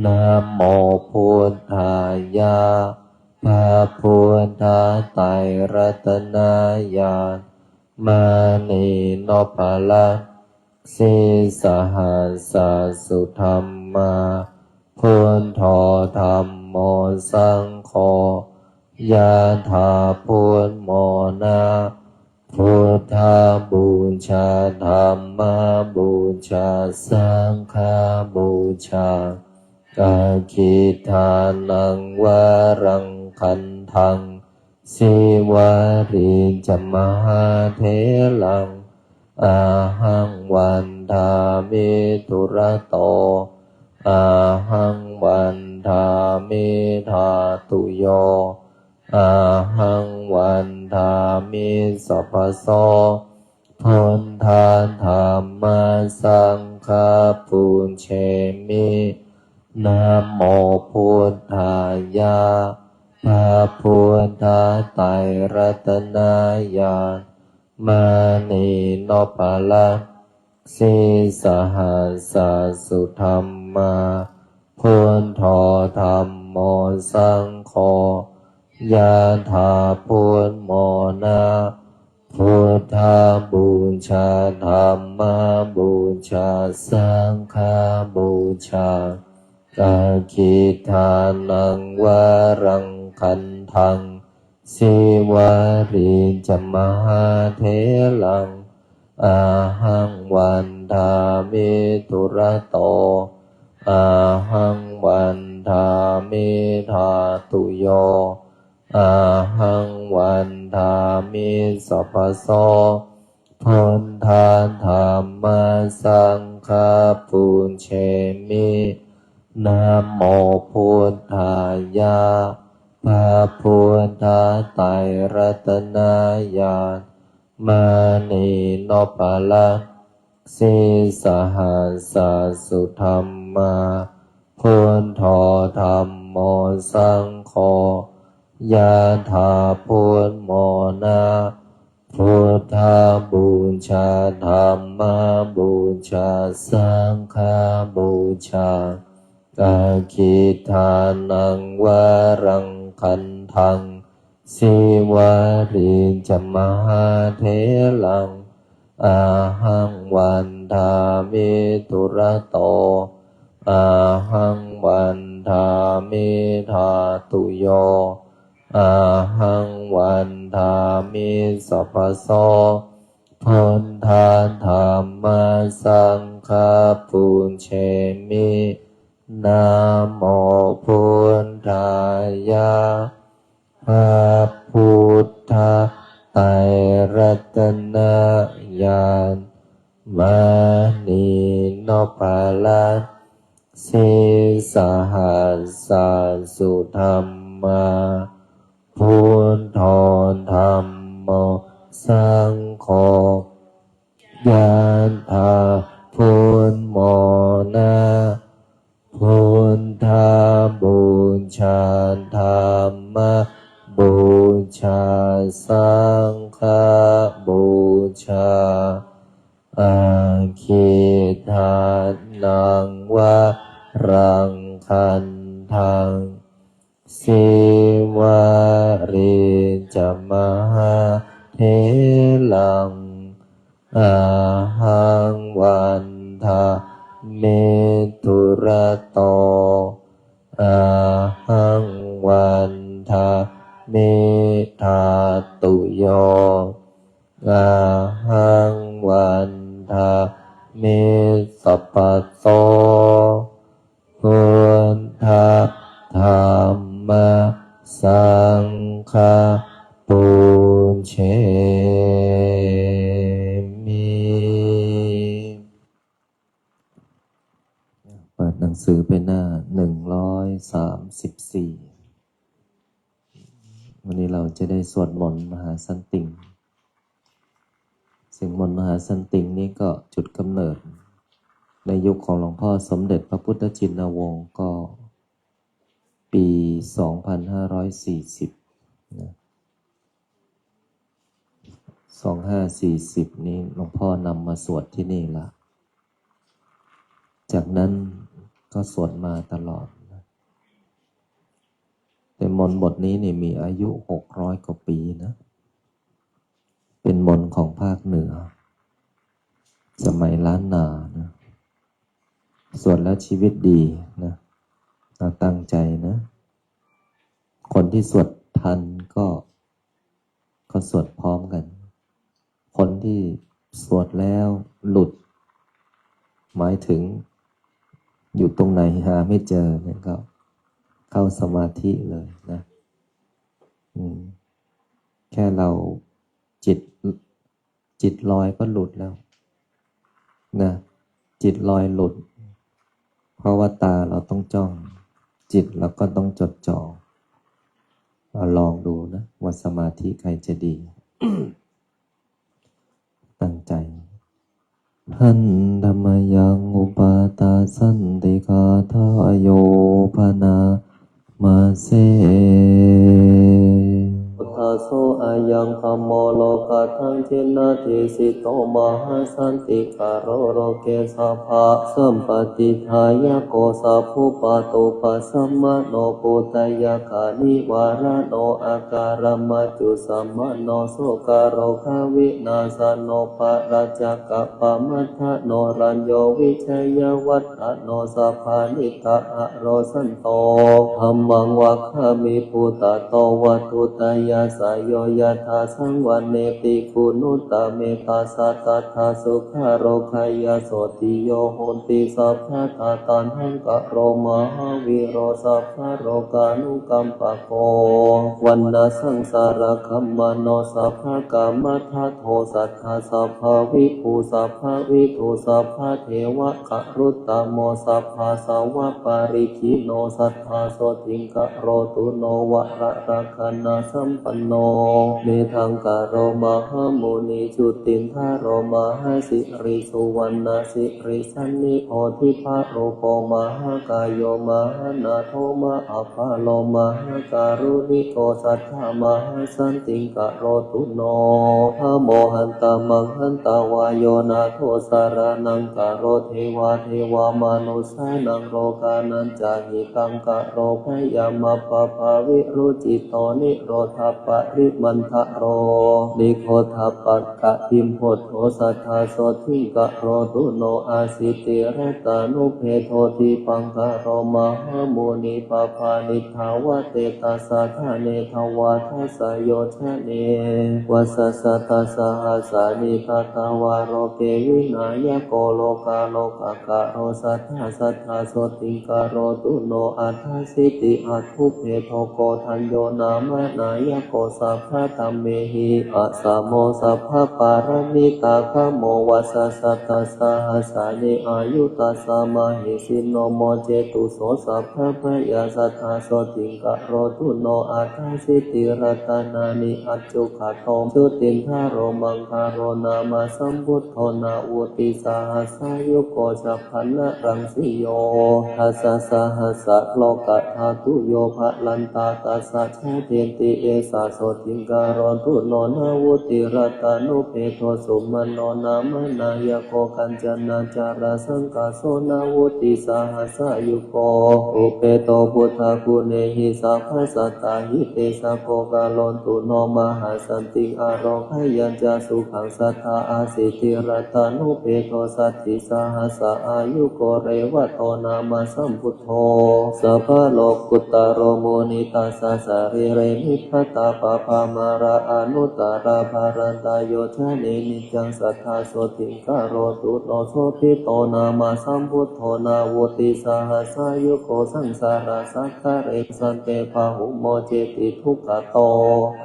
นะโมพุทธายะพระพุทธไตรรัตนญาณมานีโนปาลังสิสหัสสสุธรรมาพุทโธธัมโมสังโฆยะถาพุทโมนะพุทธาบูชาธัมมาบูชาสังฆาบูชาอาคิทานังวารังคันทังสิวาริจมหาเถลังอาหังวันทามิทุระโตอาหังวันทามิธาตุโยอาหังวันทามิสัพพโสพุทธาธัมมาสังฆาปุญเชมินะโมพุทธายะพระพุทธไตรรัตนญาณมานีโนปาลังสิสหัสสสุธรรมาพุทโธธัมโมสังโฆยะถาพุทโมนะพุทธาบูชาธัมมาบูชาสังฆาบูชาอาคิทานังวารังคันทังสิวาริจมหาเถลังอาหังวันทามิทุระโตอาหังวันทามิธาตุโยอาหังวันทามิสัพพโสพุทธาธัมมาสังฆาปุญเชมินะโมพุทธายะพระพุทธไตรรัตนญาณมานีโนปาลังสิสหัสสสุธรรมาพุทโธธัมโมสังโฆยะถาพุทโมนะพุทธาบูชาธัมมาบูชาสังฆาบูชาอาคิทานังวารังคันทังสิวาริจมหาเถลัง อาหังวันทามิทุระโตอาหังวันทามิธาตุโยอาหังวันทามิสัพพโสพุทธาธัมมาสังฆาปุญเชมินะโมพุทธายะพระพุทธไตรรัตนญาณมณีนพลัสสิสหัสสสุธรรมาพุทโธธัมโมสังโฆยะถาพุทโมนะพุทธาบูชาธรรมบูชาสังฆบูชาอาคิทานังวะรังคันทังสิวาริจมหาเทลังอาหังวันทาเมตุระโตอาหังวันทาเมธาตุโยอาหังวันทาเมสัพพโสพุทธาธัมมาสังฆาปุญเชมิเปิดหนังสือไปหน้า134วันนี้เราจะได้สวดมนต์มหาสันติงซึ่งมนต์มหาสันติงนี้ก็จุดกำเนิดในยุคของหลวงพ่อสมเด็จพระพุทธชินวงศ์ก็ปี2540นะ2540นี้หลวงพ่อนำมาสวดที่นี่ละจากนั้นก็สวดมาตลอดนะแต่มนต์บทนี้นี่มีอายุ600กว่าปีนะเป็นมนต์ของภาคเหนือสมัยล้านนานะสวดแล้วชีวิตดีนะเราตั้งใจนะคนที่สวดทันก็สวดพร้อมกันคนที่สวดแล้วหลุดหมายถึงอยู่ตรงไหนหาไม่เจอเนี่ยก็เข้าสมาธิเลยนะแค่เราจิตลอยก็หลุดแล้วนะจิตลอยหลุดเพราะว่าตาเราต้องจ้องจิตเราก็ต้องจดจ่อเราลองดูนะว่าสมาธิใครจะดี ตั้งใจหันธรรมยังอุปาตาสันติคาทาโยภนามาเสพุทธโสอายังธัมโมโลกทังเจนะเทสิโตมหาสันติคารโรเกสัพพะสัมปติทายะโกสัพพุปะโตปัสสัมมโนปุตตยะกานิวาระโนอาการมัจจุสัมมโนโสกโรคาวินาสโนปะราชกะปะมัทธโนรัญโยวิชัยวัฏโนสัพพานิตะอะโรสันโตธัมมังวะคามิปุตตะโตวัตถุตยาสายโยยะธาสังวันเนติคุณุตตะเมตาสัตตถาสุขโรคายาโสติโยโหติสัพพะทาตันหังกะโรมหาวิโรสัพพะโรกานุกัมปะโกวันนาสังสารคัมมโนสัพพะกามัทธโทสัทธาสัพพะวิภูสัพพะวิทุสัพพะเทวะครุตตโมสัพพะสาวะปาริคิโนสัทธาโสติงกะโรตุโนวะระระคันนาสัมปันโนเมทังกะโรมหามุนีจุตินทาโรมหาสิริสุวรรณสิริสันนิโอทิภะโรโปมหากายโยมหานาโทมะอัปปะโลมหาการุณิโกสัทธามหาสันติงกะโรตุโนธโมหันตามังหันตาวายโยนาโทสารนังกะโรเทวามนุสานังโรกานันจาหิตังกะโรพยามปะภาวิรุจิตโตนิโรธาเป ปริมันทะโรนิโคทัปปะกะทิมโพธโธสัทธาโสทิกะโรตุโนอาสิติรัตานุเพโทติปังกะโรมหามุนิปปานิทาวะเตตัสสะทะเนทวาทัสสะโยชะเนวัสสะตัสสะหัสสานิทัตวาโรเกวินายโกโลกาโลกกะโรสัทธาสัทธาโสติกะโรตุโนอัฏฐสิติอัตถุเพโทโกทัญโยนามนายโกสัพพะธัมเมหิอะสะโมสัพพะปารมิตาคะโมวัสสะสัตตัสสะหัสสานิอายุตัสสะมหิสิโนโมเจตุโสสัพพะพยาสัทธาโสติกะโรตุโนอัฏฐสิติรัตนานิอัจจุขโตสุตินทาโรมังคารโรนามาสัมพุทโธนาอุติสาหัสสายุโกจัพพนะรังสิโยทัสสะสะหัสสะโลกธาตุโยภะลันตาตัสสะชาเทนติเอสาโสติกะโรตุโนนาวุติรัตานุเพโทสุมาโนนามนายโกกัญจนาจาราสังกาโสนาวุติสาหัสสายุโกอุเปโตพุทธกุเนหิสัพพสัตตาหิเตสะโกกาลนตุโนมหาสันติอารโคยัญจาสุขังสัทธาอาสิติรัตานุเพโทสัตติสาหัสสะอายุโกเรวะโตนามาสัมพุทโธสัพพะโลกุตตโรโมนิตัสสะสาริเรนิพพตาปะปามาราอนุตตราภารันตโยชะเนนิจังสัทธาโสติกะโรตุโนโสภิโตนามาสัมพุทโธนาวุติสาหัสสายุโกสังสาราสักขะเรสันเตภาหุโมเจติทุกขโต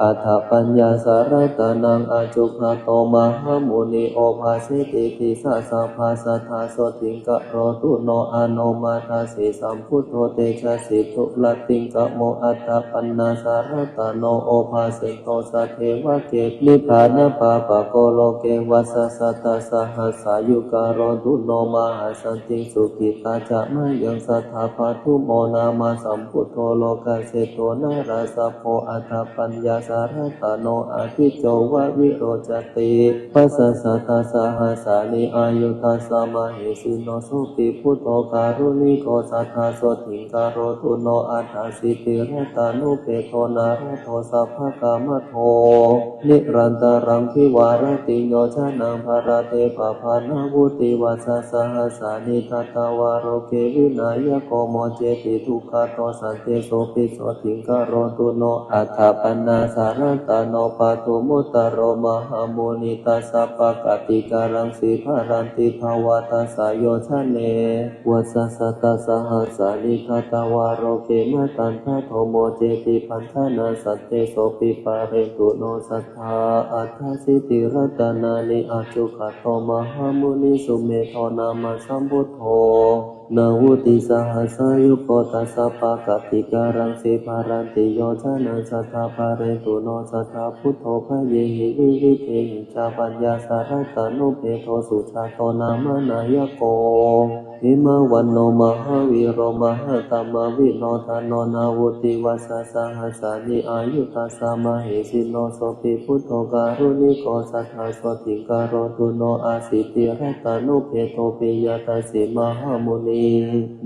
อัฏฐปัญญาสารตานังอจุขโตมหามุนีโอภาสิติติสะสัพพะสัทธาโสติกะโรตุโนอโนมาทาสิสัมพุทโธเตชะสิทุลติกะโมอัฏฐปัญญาสารตาโนโอภาสิโตสัทเทวะเกนิพพานปาปะโกโลเกวัสสะสัตตสหัสสายุกะโรตุโนมหาสันติสุขิตาจะมะยังสัทธาภาทุโมนามาสัมพุทโธโลกเสโตนาราสะโพอัฏฐปัญญาสารตาโนอาทิโจวะวิโรจติปัสสะสัตตสหัสสานิอายุตัสสะมหิสิโนสุติพุทโธการุณิโกสัทธาโสติกะโรตุโนอัฏฐสิติรัตานุเปโทนาระโทสัพพะกามโทนิรันตรังพิวารติโยชะนังภารเตปะภานาวุติวัสสะสหัสสานิทัตตวาโรเกวินายโกโมเจติทุกขโตสันเตโสปิโสติกะโรตุโนอัฏฐปันนาสารตาโนปะทุมุตตโรมหามุนิตัสสะปะกติการังสีภารันติภาวะตัสสะโยชะเนวัสสะสัตตสหัสสานิทัตตวาโรเกมะตันทะโทโมเจติพันธนาสัตเตโสปิปาเรตุโนสัทธาอัฏฐสิติรัตนานิอาจุขโตมหามุนิสุเมโทนามาสัมพุทโธนาวุติสหัสสายุโกตัสสะปะกติการังสีภารันติโยชะนังสัทธาภาเรตุโนสัทธาพุทโธพะเยหิวิวิเทหิจาปัญญาสารตานุเปโทสุชาโตนามนายโกอิมาวันโนมหาวิโรมหาตัมมวิโนทานโนนาวุติวัสสะสหัสสานิอายุตัสสะมหิสิโนโสปิพุทโธการุณิโกสัทธาโสติกะโรตุโนอาสิติรัตานุเพโทปิยตัสสิมหามุนี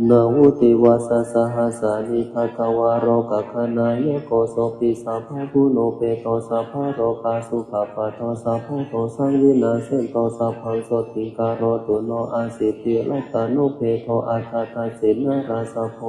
นาวุติวัสสะสหัสสานิทัตตวาโรกขณายโกโสปิสัพพะพุโนเปโตสัพพะโรกาสุขปะโตสัพพะโตสังวินาเสโตสัพพังโสติกะโรตุโนอาสิติรัตานุเพโทอัฏฐตัสสินาราสโพ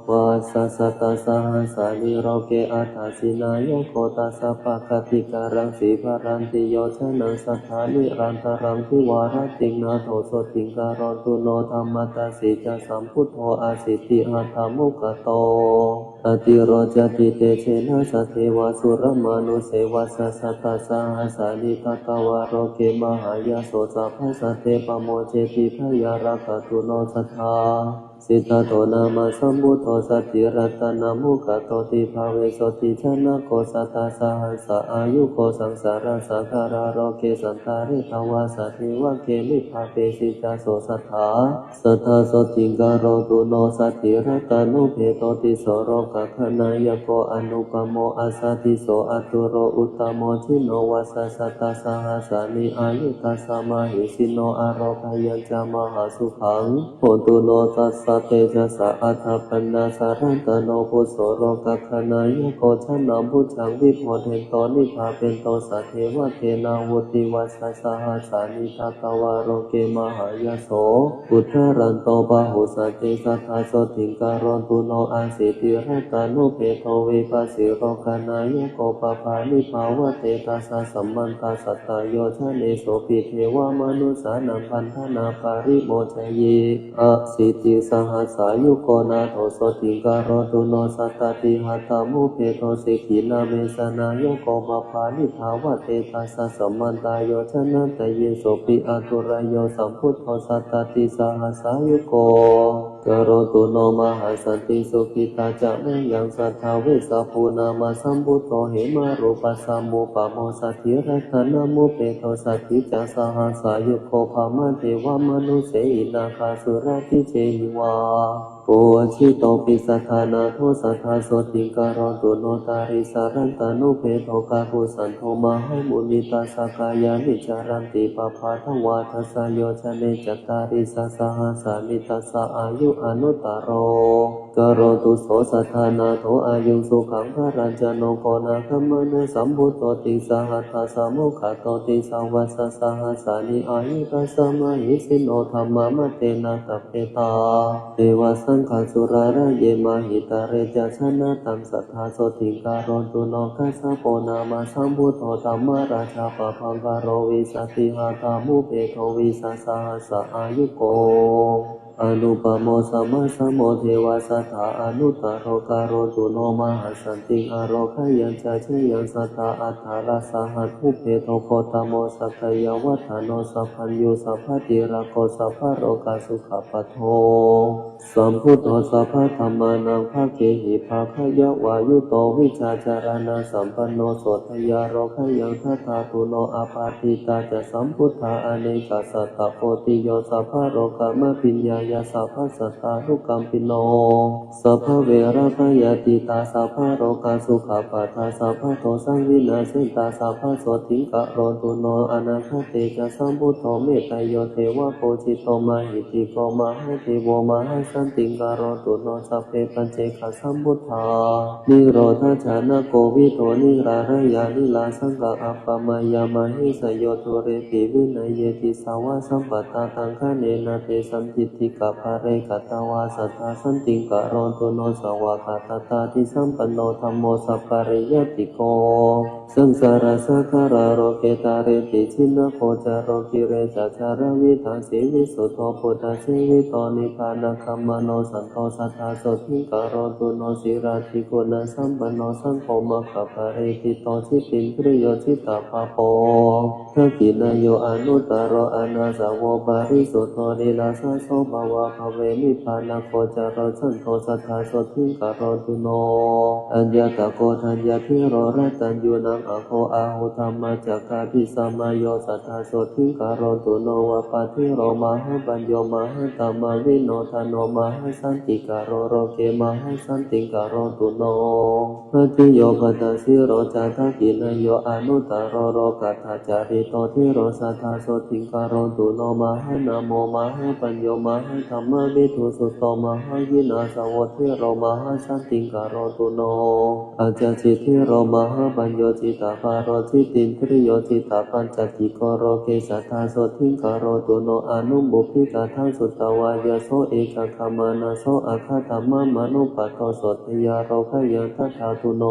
วัสสะสัตตสหัสสานิโรเกอัฏฐสินายโกตัสสะปะกติการังสีภารันติโยชะนังสัทธานิรันตรังทิวารตินาโทโสติกะโรตุโนธรรมตัสสิจะสัมพุทโธอาสิติหัตถมุขโตอติโรจติเตเชนะสัทเทวาสุรมานุเสวัสสะสัตตสหัสสานิทัตตวาโรเกมหายาโสสัพพะสัตเตปโมเจติพยารักตุโนสัทธาสิทธาโตนามาสัมพุทโธสัตติรัตนามุขโตติภาเวสติชนะโกสัตตสหัสสะอายุโกสังสาราสังขาราโรเกสันตาริทวาสัตถิวะเกมิภาเปสิจาโสสัทธาสัทธาโสติกะโรตุโนสัตติรัตานุเพโตติโสโรกขณายโกอนุปโมอาสาติโสอัตุโรอุตตโมชิโนวัสสะสัตตสหัสสานิอายุตัสสะมหิสิโนอโรคยัญจามหาสุขังโหตุโนตัสสะ สัพเพจะสะอัฏฐปันนาสารันตโนพุโสโรกัคขณายโกชันนามพุทธังวิโพเทนโตนิพพาเป็นโตสัทเทวะเทนาวุติวัสสะสหัสสานิทัตตวาโรเกมหายโสพุทธรันโตปะหุสัจเจสัทธาโสติงการอนตุโนอาสิติรัตานุเพโทวิปัสสิโรกานายโกปปานิภาวะเตตัสสะสัมมันตาสัตตโยชะเนโสปิเทวมนุสานังพันธนาปาริโมชเยอะสิติสหัสสายุโกนาโทโสติงการอนตุโนสัตตติหัตตมุเพโทสิกินาเมสนายโกปปานิภาวะเตตัสสะสัมมันตาโยชนะตเยโสปิอตุรโยสัมพุทโธสัตตติสหัสสายุโกกโรตุโนมหัสสันติสุขิตาจะเมยังสัทธาเวสะภูนามาสัมพุทโธเหมารูปัสสามุปะโมสัทธิรัตนามุเปโตสัทธิจัสสหัสสายุโกภามะเทวมนุเสหินาคาสุรติเจหิวาโอชิโตปิสัทธานาโทสัทธาโสติการอนตุโนตาริสารันตานุเพโทกาภูสันโทมหามุนิตาสกายานิจารันติปภาทวาทัสสโยชเนจัตตาริสาสหัสสานิตัสสะอายุอนุตตโรกโรตุโสสัทธานาโทอายุสุขังพระรัญจโนโกนาคัมมะเนสัมพุทโตติสหัสสะสมุขโตติสวัสสะสหัสสานิอายุตัสสะมหิสิโนธรรมะมะเตนะตัพเพตาเทวสังฆสุราระเยมาหิตาเรจชนะตังสัทธาโสติการอนตุโนกัสสะโปนามาสัมพุทโธธัมมราชาปะพังการโรวิสัตติหาตามุเปโทวิสัสสหัสสะอายุโกอนุปโมสัมมาสัมโมเทวาสัทธาอนุตตโรการโตุโนมหัสสันติอโรคยัญจเชยังสัทธาอัฏฐาราสหัสภูเพโทโคตโมสัพพยาวัฏโนสัพพัญญูสัพพติระโกสัพพโรกาสุขปโทสัมพุทโธสัพพธรรมานังภาเกหิภาคยวายุโตวิชาจารณะสัมปันโนโสทยาโรคยังทัตถาตุโนอาปาติตาจะสัมพุทธาอเนกสัตตโพธิโยสัพพโรกามปิญญายาสัพพสัตตาทุกัมปิโนสัพพเวรพยาติตาสัพพโรกาสุขปาทาสัพพโตสังวินาสิตาสัพพโสติกะโรตุโนอนาคเตจะสัมพุทโธเมตตโยเทวะโพชิโตมหิติโกมหาเทโวมหาสันติกะโรตุโนสัพเพปัญเจกสัมพุทธานิโรธาชนะโกวิโตนิราระยานิลาสังกะอัปปมายามหิสโยตุเรติวินัยเยติสาวะสัมปตตาตังคะเนนะเตสัมทิฏฐิกะภะเรกตวาสัทธาสันติกะโรตุโนสวากาตตาทิสัมปันโนธัมโมสัพพะริยติโกสังสารสัคารโรเกตาเรติชินโคจารโรกิเรจัจารวิทาสิวิสุทโธพุทธสิวิโตนิพพานะคัมมโนสันโตสัทธาโสติกะโรตุโนสิราธิคุณสัมปันโนสังโฆมะขะภะเรติโตชิตินกริโยชิตาภาโปทักขินโยอนุตตโรอนาสาวกปาริสุทโธนิลาสะโสภวะภเวนิพพานะโคจารสันโตสัทธาโสติกะโรตุโนอัญญตโกทัญญทิโรรัตัญญูนังอโคอาหุธัมมาจักขาภิสัมมาโยสัทธาโสติกะโรตุโนวะปะทิโรมหาปัญโยมหาธัมมาวิโนทโนมหาสันติกะโรโรเกมหาสันติกะโรตุโนปฏิโยปัตสิโรจาทักขินโยอนุตตโรโรกัตถจาริโตทิโรสัทธาโสติกะโรตุโนมหานะโมมหาปัญโยมหาธัมมาวิทุสุตโตมหายินาสวัทธิโรมหาสันติกะโรตุโนอาจาจิทิโรมหาปัญโยจิตาภารจิตินทริโยจิตาปัญจติโกโรเกสัทธาโสติกะโรตุโนอนุบุพิกาทังสุตตวายโสเอกคัมมานะโสอาคาธัมมะมนุปัตโตโสตยาโรคยังทัตถาตุโน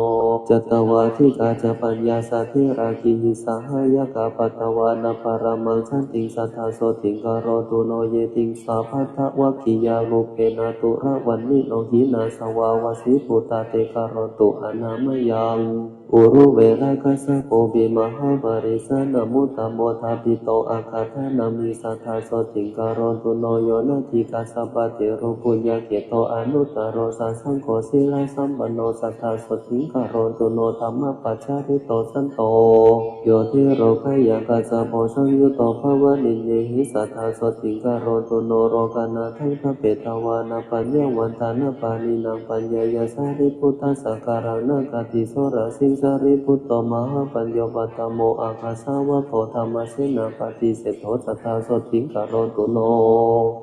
จัตตวาทิกาจปัญญาสัทธิราคิหิสหายกาปัตตวานะปารมังสันติสัทธาโสติกะโรตุโนเยติงสาภัทธวัคคิยาลูเกนะตุระวันนิโนหินาสวาวสิปุตตาเตกะโรตุอนามยังอุรุเวราคัสสะโปบิมหาบริสานะมุตตโมทาปิโตอาคาธานามิสัทธาโสติกะโรตุโนโยนาทิกาสัพพะเตโรปุญญาเกโตอนุตตโรสัสังโฆศิลาสัมปันโนสัทธาโสติกะโรตุโนธัมมปัจจาริโตสันโตโยทิโรคยังกัสสะโพสังยุตโตภวะนิเยหิสัทธาโสติกะโรตุโนโรกานาทังทเปตวานาปัญญวันตานาปานินังปัญญายาสาริพุทธสักการะนาคติโสระสิง สารีพุทโธมหาปัญโยปัตตโมอาคาสาวะโคธรรมเสนาปฏิเสโธสัทธาโสติกโรตุโน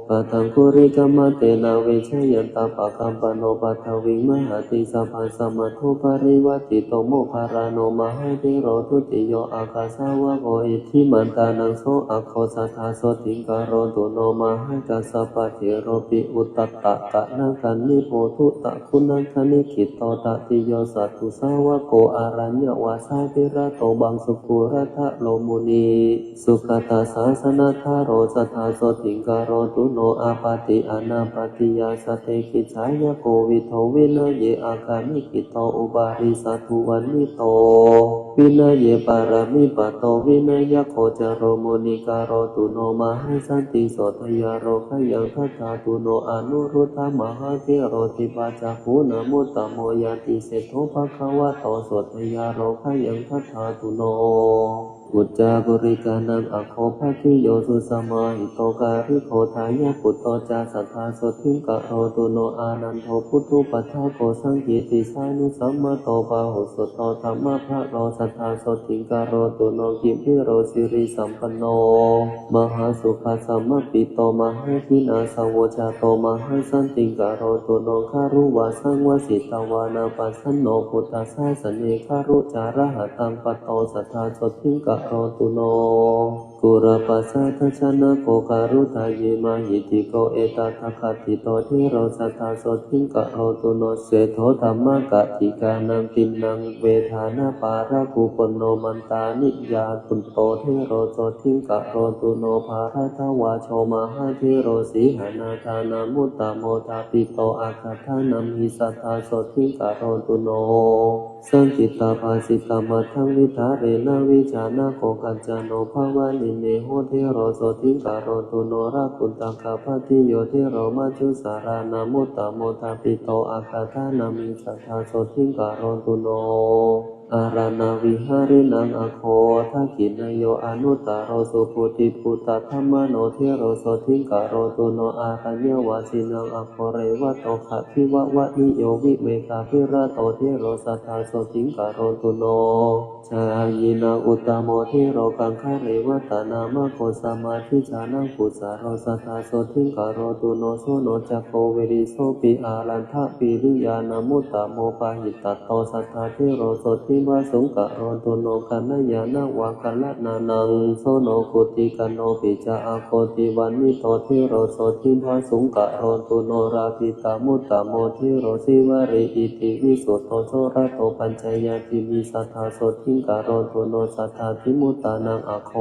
ปัทังคุริกามเตนะเวชยันตาปะกัมปโนปัทวิงมหาติสัพพะสัมมัทโทปริวัติโตโมภารโนมหาเทโรทุติโยอาคาสาวะโกอิทธิมันตานังโสอะโคสัทธาโสติกโรตุโนมหากัสสปะเทโรปิอุตตตะกะนังคันนิโพธุตะคุณังคณิขิตโตตติโยสัตตุสาวะโกอารัญญวาสาภิระโตบังสุกุรัทะโลมุนีสุขตาสาสนาทาโรสัทธาโสติกโรตุโนอาปาติอนาปาติยาสเตกิจายโกวิโทวินเยอาคานิกิโตอุบาริสัตุวันนิโตวินเยปารามิปโตวินยโคจโรมุนิกาโรตุโนมหาสันติโสทยาโรขยังทัตตาตุโนอนุรุตธมหาเทโรติปัจจคูณมุตตโมยติเสโทภควะโตโสทยาโรขยังทัตตาตุโนอุจจาบริกานังอโคภะคิโยสุสมาหิโตการิโคทายะปุตโตจาสัทธาโสทิงกะโรตุโนอานันโทพุทธุปัฏฐาโกสังกิติสานุสัมมาโตปะหุสโตธรรมะพระโรสัทธาโสทิงกะโรตุโนกิพิโรสิริสัมปันโนมหาสุขสัมมปิโตมหาทินาสาวจาโตมหาสันติกะโรตุโนคารุวาสังวสิตวานาปัสสนโนพุทธสาสเนคารุจาระหะตังปโตสัทธาโสทิงกะโรตุโนกุรปัสสะทัชนะโกการุทาเยมาหิติโกเอตทัคติโตทิโรสัทธาโสทิงกะโรตุโนเสโธธรรมกะติกานังตินังเวทานาปาระกุปโนมันตานิยาคุนโตเทโรโสทิงกะโรตุโนภารัตวาโชมหาเทโรสีหานาธานามุตตโมทาปิโตอาคาธานัมหิสัทธาโสทิงกะโรตุโนสังกิตตาภาสิตามัทังวิทาเรนะวิจานะโกกัจจโนภาวานิเนโหเทโรโสทิงกะโรตุโนราคุตังคาปติโยเทโรมัจจุสารานามุตตโมทาปิโตอาคาธานามิสัทธาโสทิงกะโรตุโนอารานาวิหารินังอโคทักขินโยอนุตตโรสุปุติปุตตะธัมมโนเทโรโสทิงกะโรตุโนอารัญญวาสินังอโคเรวะโตขะพิวะวะนิโยวิเวกาภิระโตเทโรสัทธาโสทิงกะโรตุโนชายินาอุตตโมเทโรกังคะเรวะตานามะโคสมาธิจานังปุสสาโรสัทธาโสทิงกะโรตุโนโสโนจักโกเวริโสปิอารันทะปิริยานามุตตโมปะหิตตโตสัทธาเทโรโสทิวะสงกะโรตุโนกัณยานาวะกัลละนานังโสโนโกติกันโนปิจาอาโคติวันนิโตเทโรโสทิวะสงกะโรตุโนราภิตามุตตโมเทโรสิวะเรอิติวิสุทโธโสระโตปัญจยาติวิสัทธาโสทิงกะโรตุโนสัทธาทิมุตตานังอโค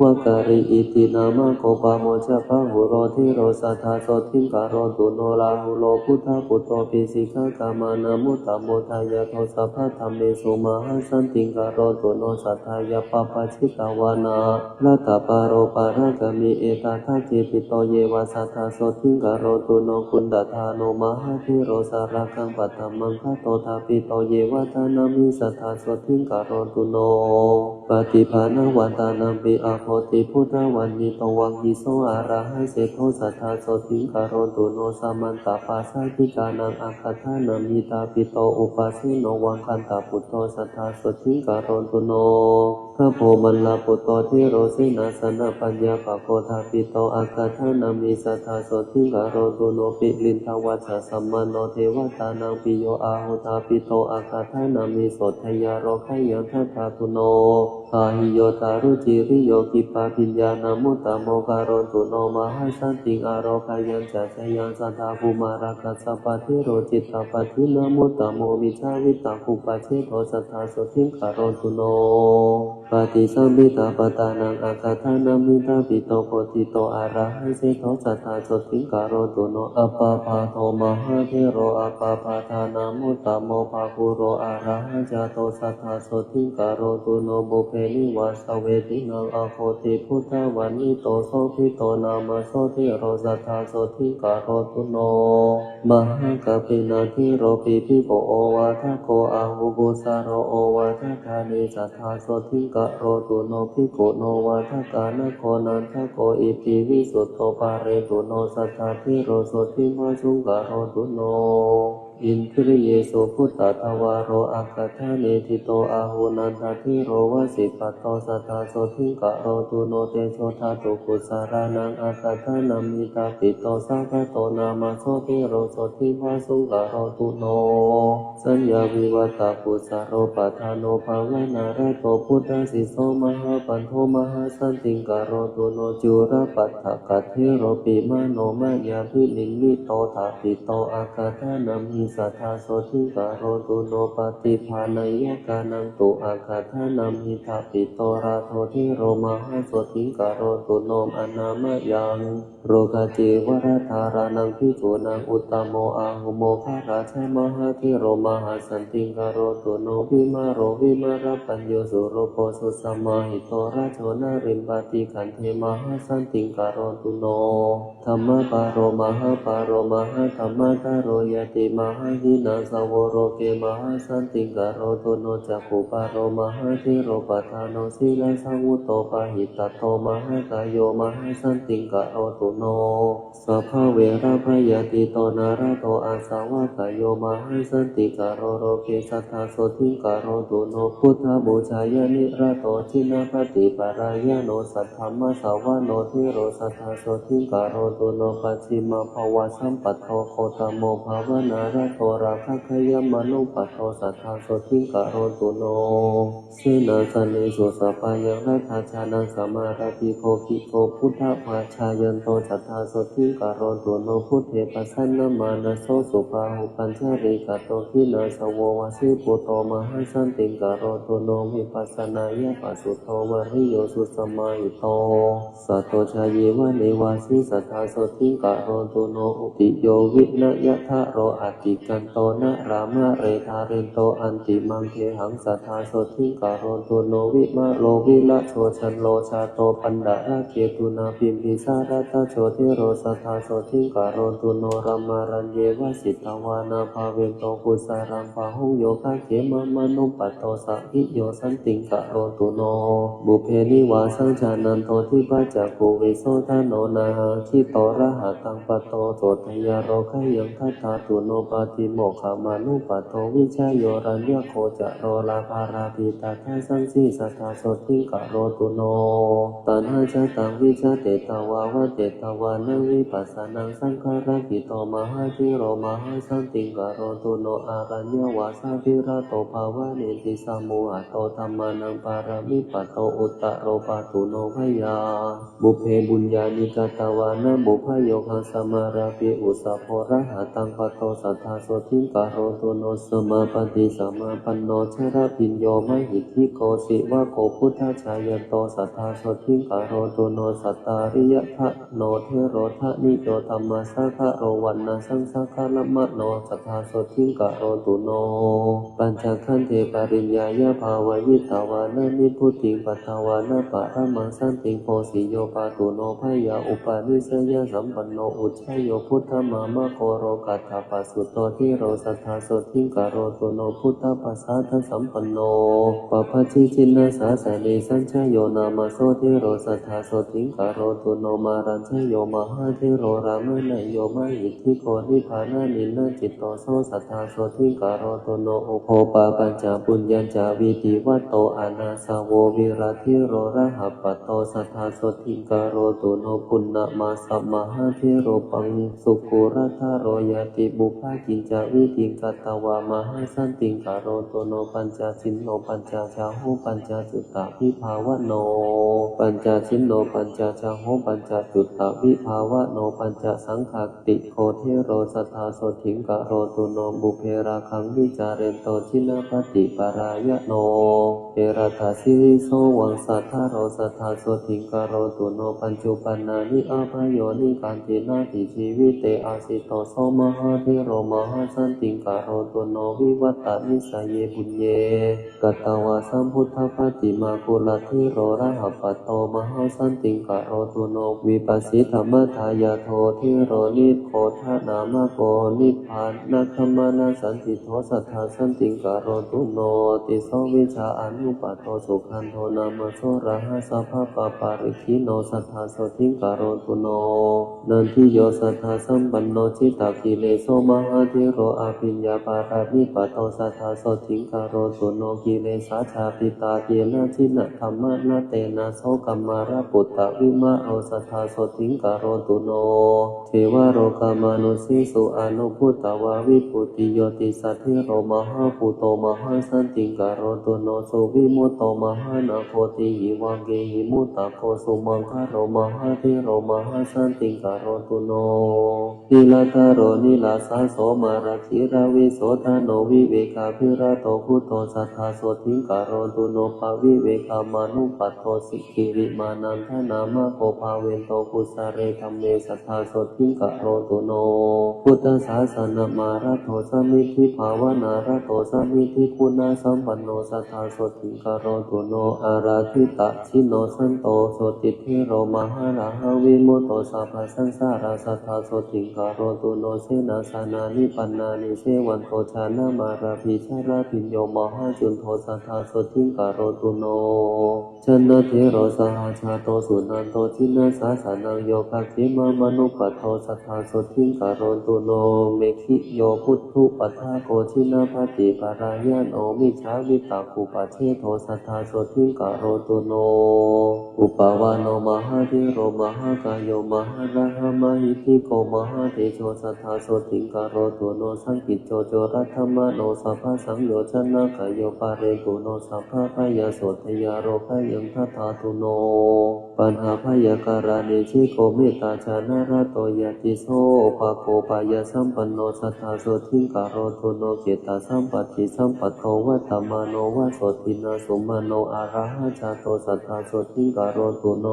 วะกะริอิตินามะโคปะโมจะพะหุโรเทโรสัทธาโสทิงกะโรตุโนราหุโลพุทธปุตโตปิสิกขากามานามุตตโมทายะโทสัพพะธัมเมสุมหาสันติกะโรตุโนสัทธายะปปะชิตาวานาละตะปะโรปะระกะมิเอตทัคเจปิโตเยวะสัทธาโสทิงกะโรตุโนคุณดทาโนมหาเทโรสาระคังปัตตมังคะโตทาปิโตเยวะทานามิสัทธาโสทิงกะโรตุโนปฏิภาณวันตานัมปิอาโคติพุทธวันนิโตวังหิโสอาระหังเสโทสัทธาโสทิงกะโรตุโนสัมมันตปาสาธิกานังอาคาธานามิตาปิโตอุปาสิโนวังคันตปุตโตสัทธาโสทิงกะโรตุโนพระโพมันลาปุตโตทิโรสินาสนะปัญญาปะโคทาปิโตอาคาธานามิสัทธาโสทิงกะโรตุโนปิลินทวัชชะสัมมันโนเทวตานังปิโยอาหุตาปิโตอาคาธานามิโสทยาโรขยังทัตถาตุโนปาหิโยตารุจิริโยกิปาปิญญานามุตตโมคารตุโนมหาสันติอาโรขยังจัสยังสัทธาภูมาราคัสสะปะทิโรจิตตปะทินามุตตโมวิชาวิตาคุปะเชโตสัทธาโสทิงกะโรตุโนปฏิสัมภิตาปตานังอาคาธานามิตาปิโตโพธิโตอาระหังเสโทสัทธาโสทิงกะโรตุโนอปปาภาโทมหาเทโรอปปาภาทานามุตตโมภาคุโรอาระหังจาโตสัทธาโสทิงกะโรตุโนบุเพนิวาสเวทินังอโคติพุทธวันนิโตโสภิโตนามาโสเทโรสัทธาโสทิงกะโรตุโนมหากะปินาทิโรปิภิโกโอวาทโกอาหุบุสาโรโอวาทกาเนสัทธาโสทิงกะโรตุโนภิโกโนวาทกานะโคนันทโกอิปิวิสุตโตปาเรตุโนสัทธาทิโรโสทิงวะสุงกะโรตุโน อินทริเยโสพุทธทวารโรอาคัฏฐเนติโตอาหุนันทธิโรวสิปัตโตสัทธาโสทิกะโรตุโนเตโชธาตุกุสารานังอาคัฏฐานามิตาปิโตสัพพะโตนามาโสติโรโสทิภาสุกะโรตุโนสัญญาวิวัตตปุสาโรปัฏฐานโนภาวนารโตพุทธสิโสมหาปันโทมหาสันติกะโรตุโนจุรปัฏฐกัตถิโรปิมาโนมะยาภินิมิโตถาปิโตอาคัฏฐานามิสัทธาโสทิกะโรตุโนปฏิภาณยกานังตุอาคัฏฐานามิถาปิโตราโททิโรมหาโสทิกะโรตุโนอานามะยังโรกาจิวรธารานังภิกขุนังอุตตโมอาหุโมภราชมหาทิโรมหาสันติกะโรตุโนวิมาโรวิมารปัญโยสุโรโปสุสมาหิโตราโชนาริมปติขันเทมหาสันติกะโรตุโนธรรมปาโรมหาปาโรมหาธรรมตาโรยติมหาหินาสาวโรเกมหาสันติกะโรตุโนจักขุปาโรมหาทิโรปัฏฐานโนสีลสังวุตโตปะหิตโตมหากายโยมหาสันติกะโรตุโนสัพพะเวระพยติโตนาราโตอาสาวะกายโยมหาสันติกะโรโรเกสัทธาโสทิกะโรตุโนพุทธบูชายานิระโตชินาปฏิปารายโนสัทธมะสาวะโนทิโรสัทธาโสทิกะโรตุโนปัจฉิมภวะสัมปัตโตโคตโมภาวนาระโตราคะขยมนุปัตโตสัทธาโสทิกะโรตุโนเสนาสเนสุสัพพยังรัตถชานังสมาราติโคคิโกพุทธภาชายันโตสัทธาโสทิกะโรตุโนพุทเถปัสสันนมานะโสสุภาหุปัญชริกะโตขินาสโววสิปุโตมหาสันติกะโรตุโนวิปัสสนายะปัสสุโตวริโยสุสมาหิโตสัตโตชาเยวะเนวาสิสัทธาโสทิกะโรตุโนอุติโยวินะยะทะโรอติกันโตนะรามะเรธาเรนโตอันติมังเทหังสัทธาโสทิกะโรตุโนวิมะโลวิละโชชันโลชาโตปันดาระเกตุนาปิมพิสารัตตโชติโรสัทธาโสทิกะโรตุโนรามารัญเยวะสิทวานาภาเวโตกุสารังปะหุโยคะเขมมะนุปัตโตสัพพิโยสันติกะโรตุโนบุเพนิวาสังชานันโตทิปัจจกุวิโสทโนนาทิโตระหะตังปะโตโสทยาโรคะยังทัตถาตุโนปาติโมขมานุปัตโตวิชโยรัญญโคจะโรลาภาราภิตาทัสสังสีสัทธาโสทิกะโรตุโนตัณหาชะตังวิชเตตวาวะเตตวานังวิปัสสนังสังขารกิโตมหาทิโรมหาสันติกะโรตุโนอารัญญวาสาภิระโตภาวะเนติสมุหะโตธัมมานังปารามิปัตโตอุตตโรปาตุโนภยาบุพเพบุญญาณิกตวานะบุพโยคังสมาราภิอุสสะโพระหะตังปะโตสัทธาโสทิกะโรตุโนสมาปฏิสมาปันโนชระปิญโยมหิทธิโกสิวะโกพุทธชายันโตสัทธาโสทิกะโรตุโนสัตตาริยทะโนเทโรทะนิโยธัมมาสัคคะโรวันนาสังสัคคะละมะโนสัทธาโสทิกะโรตุโนปัญจขันธ์เทปริญญายะภาวยิตาวานะนิพุติปัทวานะปะระมังสันติโพสิโยปาตุโนภยาอุปาณิสยสัมปันโนอุชโยพุทธมามะโคโรกัตถปัสสุโตทิโรสัทธาโสทิกะโรตุโนพุทธปัสสะทสัมปันโนปะภชิจินนาสาสเนสัญชโยนามาโสทิโรสัทธาโสทิกะโรตุโนมารัญชโยมหาทิโรรามะนโยมหิทธิโกนิพพานานินะจิตโตโสสัทธาโสทิกะโรตุโนโอโภปะปัญจปุญญัญจาวิติวัตโตอานาสาววิราธิโรระหะปัตโตสัทธาโสทิกะโรตุโนปุณณมาสัมมหาทิโรปังสุขุรัตโรยติบุพกินจาวิติกัตตวามหาสันติกะโรตุโนปัญจสินโนปัญจชาหุปัญจจุตตะวิภาวโนปัญจสินโนปัญจชาหุปัญจจุตตะวิภาวโนปัญจสังขติโคเทโรสัทธาโสทิกะโรตุโนบุเพราคังวิจาเรนโตชินาปฏิปารายโนเอราตาสิริโสวังสัทธาโรสัทธาโสทิกะโรตุโนปัญจุปันนานิอาภโยนิการตินาติชีวิเตอาสิโตโสมหาเทโรมหาสันติกะโรตุโนวิวัตตานิสเยบุญเยกัตตวาสัมพุทธปฏิมากุลเทโรระหะปัตโตมหาสันติกะโรตุโนวิปัสส สิธรรมทายาโททิโรนิโคทานามโกนิพพานนาคมนาสันติโทสัทธาสันติกโรตุโนติโสวิชาอนุปัตโตสุขันโทนามโสระหะสัพพะปะปาริคิโนสัทธาโสติกโรตุโนนันทิโยสัทธาสัมปันโนจิตตกิเลโสมหาเทโรอภิญญาปารามิปัตโตสัทธาโสติกโรตุโนกิเลสาชาปิตาเยนะจินะธรรมะนะเตนะโสกัมมาระปุตตะวิมาโอสัทธาโสติกโรตุโนเทวโรกามนุสิสุอนุพุตตวาวิปุติโยติสัทธิโรมหาปุโตมหาสันติกโรตุโนสุวิมุตโตมหานาโคติหิวังเกหิมุตตะโคสุมังคโรมหาเทโรมหาสันติกโรตุโนนิลาทโรนิลาสาโสมาราคิราวิโสทโนวิเวกาภิระโตพุตโตสัทธาโสติกโรตุโนภาวิเวกามานุปัตโตสิกิริมานันทนามะโกภาเวนโตกุสาเรธัมเมสัทธาโสติกโรตุโนพุทธศาสนามาระโตสมิทธิภาวนาระโตสมิทธิคุณาสัมปันโนสัทธาโสติกโรตุโนอาราธิตะชิโนสันโตโสติเทโรมหาราหวิมุตโตสัพพสังสาราสัทธาโสติกโรตุโนเสนาสานานิปันนานิเสวันโตชานามาราภิชาราพิญโยมหาจุนโทสัทธาโสติกโรตุโนชนะเทโรสหชาโตสุนันโตชินาสาสานังโยคะเขมามนุปัตโตสัทธาโสติกโรตุโนเมขิโยพุทธุปัฏฐาโกชินาปฏิปารายานโอมิชาวิตาคุปะเชโทสัทธาโสติกโรตุโนอุปาวานโนมหาเทโรมหากายโยมหาราหมหิทิโกมหาเทโชสัทธาโสติกโรตุโนสังกิจโจโจรัตถมโนสัพพะสังโยชนะกายโยปาเรกุโนสัพพะพยาโสทยาโรคยังทัตถาตุโนปัญหาพยาการานิชิโกเมตตาชานาราโตยติโสภะโกปายาสัมปันโนสัทธาโสติกโรตุโนเกตาสัมปัตติสัมปัตโตวัตตมโนวะโสตินาสุมาโนอาราหะชาโตสัทธาโสติกโรตุโน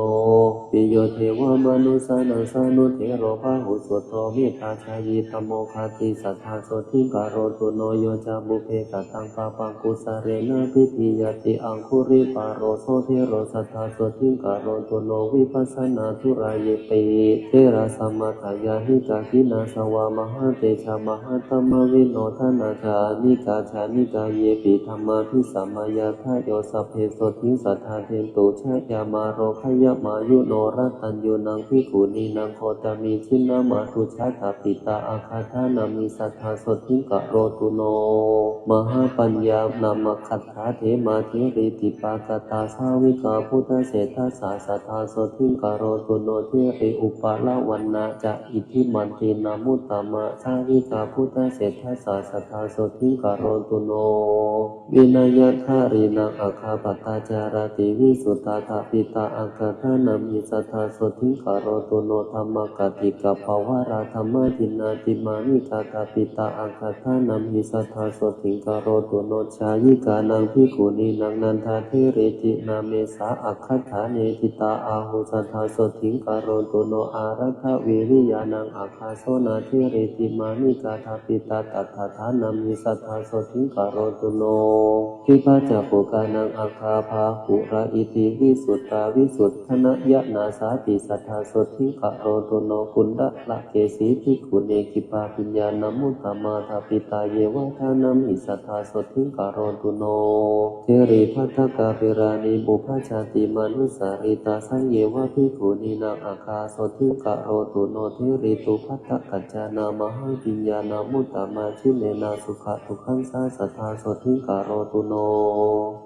ปิโยเทวมนุสานังสานุเทโรภาหุสุตโตเมตตาชายิธโมคาติสัทธาโสติกโรตุโนโยจาบุเพกตังปะปังกุสาเรนะพิติยติอังคุริปาโรโสเทโรสัทธาโสติกโรตุโนวิปัสสนาทุรายเปเทระสัมมาทายานิกาคินาสวามหาเตชะมหาตมวิโนทนาชานิกาชานิกาเยปิธรรมาภิสัมมายาทะโยสัพเพโสติสัทธาเทนตุชะยามาโรขยมายุโนรัตัญญูนังภิกขุนีนังโคตมิชินามาตุชะตาปิตาอาคาธานามิสัทธาโสติกโรตุโนมหาปัญญานามคัตถาเทมาเทริติปากตาสาวิกาพุทธเศรษฐาสาสัทธาโสติกโรตุโนเทริอุปาลวันนาจะอิทธิมันตินามุตตมะสาวิกาพุทธเศรษฐาสาสัทธาโสติกโรตุโนวินัยทารินังอาคาปตาจารติวิสุตตาทปิตาอังคธานามิสัทธาโสติกโรตุโนธรรมกติกภาวราธรรมทินาติมานิกาตาปิตาอังคธานามิสัทธาโสติกโรตุโนชายิกานังภิกขุนีนังนันทาเทเรตินาเมสาอัคคธาเนติตาอาหุสัทธาโสติกโรตุโนอารัควิริยานังอาคาโสนาเทเรติมานิกาตาปิตาตัทธาธานามิสัทธาโสติกโรตุโนทิพาจักปุกานังอาคาภาหุระอิติวิสุตตาวิสุทธนะยะนาสาติสัทธาโสติกโรตุโนกุณฑละเกสีภิกขุเนกิปาปิญญาณมุตตมาทาปิตาเยวะทานามิสัทธาโสติกโรตุโนเทริภัททกาภิรานิบุพชาติมนุสาริตาสังเยวะภิกขุนีนาอาคาโสติกโรตุโนเทริตุภัททกัจจานามหาปิญญาณมุตตมาชิเนนาสุขทุกขังสาสัทธาโสติกโรตุโน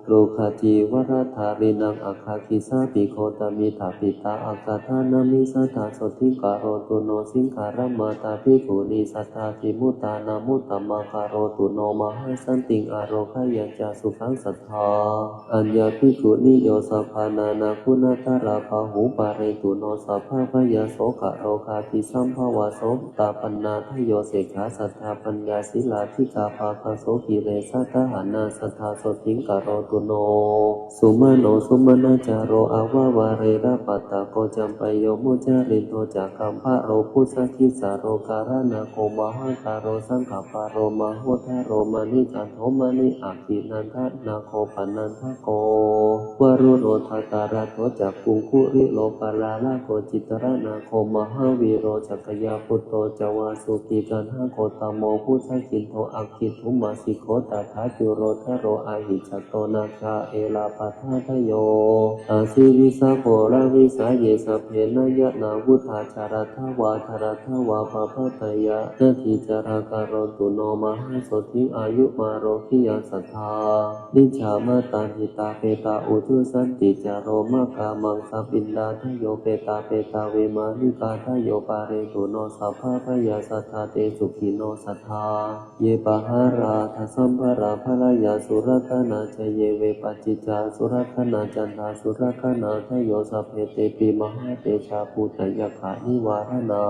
โลคาจีวราธารินังอาคาคิสาปิโคตมิถาปิตาอาคาธานามิสัทธาโสติกโรตุโนสิงคารมาตาภิกขุนีสัทธาทิมุตตานามุตตมคารตุโนมหาสันติอโรคยัญจาสุขังสัทธาอัญญาภิกขุนิโยสัพพานานาคุณตราภาหูปาเรตุโนสัพพะพยาโสกะโรคาติสัมภวะโสตาปันนาทโยเสขาสัทธาปัญญาศิลาธิกาภาคโสกิเรสัทธานาสัทธาโสติงกโรตุโนสุมาโนสุมานาจาโรอาวาวาเรระปัตตะโกจัมปโยมุจาริโตจักกัมภะโรพุสกิสาโรการณโกมหาคาโรสังขปาโรมโหทาโรมานิจันโทมานิอาภินันทนาโคปนันทโกวรุโรทาการะโตจักกุงคุริโลปาราลาโก จิตรนาโคมหาวีโรจักยาพุทโตจวาสุกีกันหโคตโมพุทธกินโทอักขิทุมาสิโคตถาจุโรทโรอาหิจัตโตนาคาเอลาปัทาทโยอาสิวิสาโพราวิสาเยสเพนยะนาวุธาจารทวาธารทวาปะพะตยะนาทีจาราการตุโนมหาสติอายุมาโรคิยาสัทธานิจามาตาหิตาเปตาอุทุสันติจารโรมะกามังสัพพินดาทโยเปตาเวมานิกาทโยปาเรตุโนสัพพะพยาสัทธาเตสุขิโนสัทธาเยปะหาราทัสสัมภราภรยาสุรคนาชเยเวปัจจิจาสุรคนาจันทาสุรคนาทโยสัพเพเตปิมหาเตชาภูตยขานิวารณา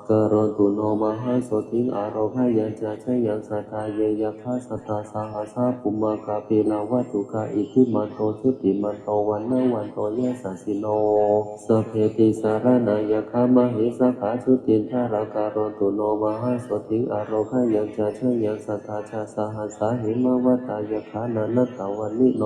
กโรตุโนมหาโสติงอารภยัญจชยังสัทธาเยยคาสัทธาสหัสสะปุมากาปิลาวัตุกาอิทิมันโตชุติมันโตวันนวันโตยะสัสสิโนสัพเพติสารนายคามหิสัพพะชุตินทารากโรตุโนมหาโสติงอารภยัญจชยังสัทธาชาสหัสสะหิมวัตตายคานันตาวันนิโน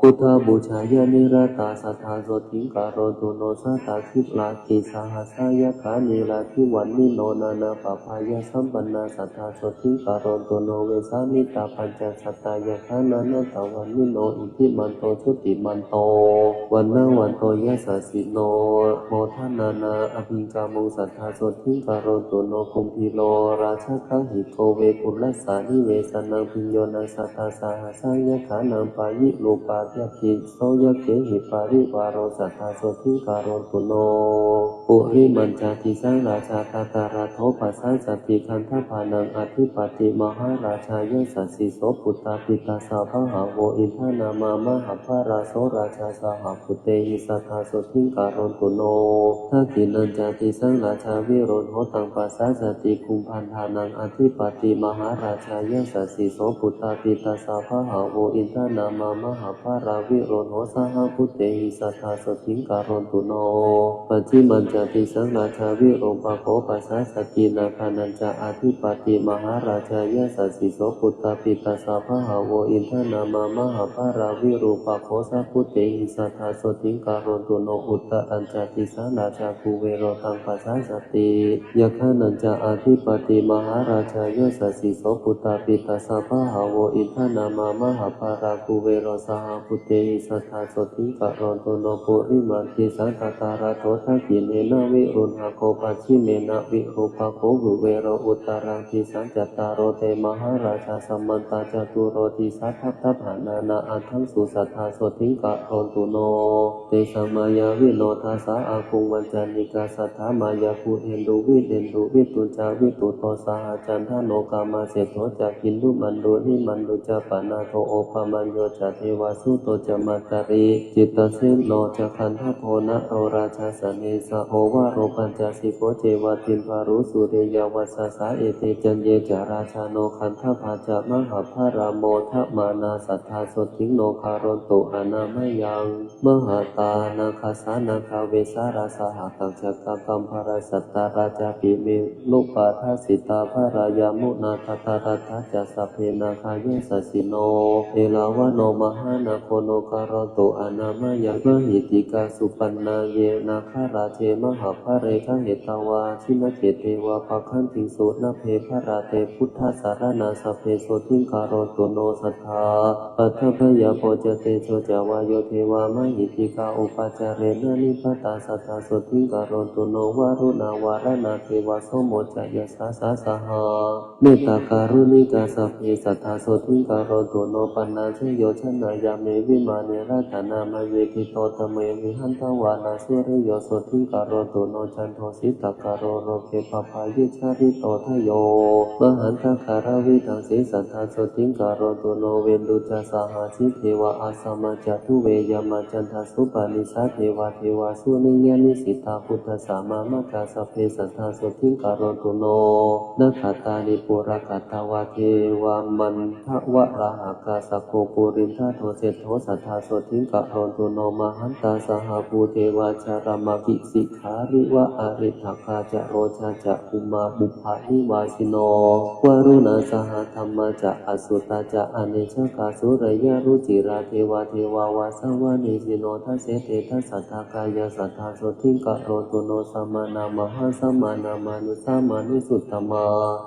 พุทธบูชายานิรตาสัทธาโสติงกโรตุโนสัตตาคิลาติสหัสสะยคานิลาทิวันนิโนนานาปปายะสัมปันนาสัทธาโสติงกโรตุโนเวสามิตาปัญจสัตตายคานันตาวันนิโนอิทิมันโตชุติมันโตวันนวันโตยะสัสสิโนโมทนานาอภิกามุสัทธาโสติงกโรตุโนคุมพิโลราชคหิโกเวกุลสานิเวสนังพิญโยนังสัทธาสหัสสะยะขานังปายิโลปาทภิโสยะเกหิปาริวารโรสัทธาโสติงกโรตุโนปุริมันจาติสังราชาตาตาราโทปัสสะสัตติคันธพานังอธิปติมหาราชายะสัสสิโสปุตตาปิตาสาภหาโวอินทนามามหาภาราโสราชาสหปุเตหิสัทธาโสติงกโรตุโนทักขินันจาติสังราชาวิโรธโหตังปัสสะสัตติคุมพันธานังอธิปติมหาราชายะสัสสิโสปุตตาปิตาสาภหาโวอินทนามามหาภาราวิโรธโหสหปุเตหิสัทธาโสติงกโรตุโนปัจฉิมันจาติสังราชาวิโรปโคปัสสะสัตตินาคานันจาอธิปติมหาราชายะสัสสิโสปุตตาปิตาสาภหาโวอินทนามามหาภาราวิโรปโคสัพพุเตหิสัทธาโสติงกโรตุโนอุตตอัญจติสังราชาภูเวโรตังปัสสะสัตติยคานันจาอธิปติมหาราชายะสัสสิโสปุตตาปิตาสาภหาโวอินทนามามหาภาราภูเวโรสหพุเตหิสัทธาโสติงกโรตุโนปุริมันติสังตตาราโตทักขิเนนะวิรุณหโคปัจฉิเมนะวิรูปโคภูเวโรอุตตรังติสังจัตตารโรเตมหาราชาสัมมันตาจตุโรติสัทธัตถภานานาอัตถังสุสัทธาโสติงกโรตุโนเตสัมมายาวิโนทัสสะอาคุงวัจจานิกาสัทธามายาภูเอนดูวิเดนดูวิตุจาวิตุโตสหจันทโนกามาเสโทจักขินดุมันโดนิมันโดจาปนาโทโอปมันโยจเทวาสุโตจมัตตาริจิตตเสโนจักขันธโพนะโรราชาสเนสะโอวาโรปัญจสิโกเจวติมภารุสุเรยวัสสะเอเตจันเยจาราชาโนขันธภาจามหาภารามโมทมานาสัทธาโสติงโนคารนโตอนามยังมหาตานาคาสานาคาเวสาราสหตังจักกัมภารสัตตาราชาปิเมลุปาทัสสิตาภรายามุนาคตารัตถจัสสเพนาคายสัสสิโนเอลาวโนมหานาโคโนคารนโตอนามยังมหิติกาสุปันนาเยนาคาราเชมหาภเรขเหตวาชินเกเตวาภคันติโสนะเพภราเตพุทธสารนาสเพโสติงคารนโตโนสัทธาปัทถพยาโพจเตโชจาวายโยเทวามหิติกาอุปจาเรนะนิพตาสัทธาโสติงคารนโตโนวารุณาวารณาเทวาโสโมจายสาสาสหาเมตตาการุณิกาสัพเพสัทธาโสติงคารนโตโนปันนาเชโยชนายาเมวิมาเนราธนามาเวทิโตตเมวิหันตวานาสุริโยโสติงคารนโตโนจันโทสิตกโรโรเกปภายิชาริโตทโยมหันตคาราวิทังสีสัทธาโสติงคารนโตโนเวนดุจาสหาสิเทวะอาสมาจตุเวยามาจันทสุปานิสาเทวะเทวาสุนิยานิสิตาพุทธสามามกาสเพสัทธาโสติงคารนโตโนนัคตานิปุรกัตตวะเทวามันทวะราหกาสโกปุรินทโทเสโทสัทธาโสติงคารนโตโนมหันตาสหภูเทวาชารามกิสิกข าริวะอริทักขาจะโรชาจะอุมาบุพานิวาสิโนวรุณาสหธรรมจะอสุตาจะอเนชกาสุรยรุจิราเทวาเทวาวาสวานิสิโนทัสเสเตทัสสัทธากายสัทธาโสทิงกะโรตุโนสัมมานามหาสัมมานามานุสัมมานุสุตตมา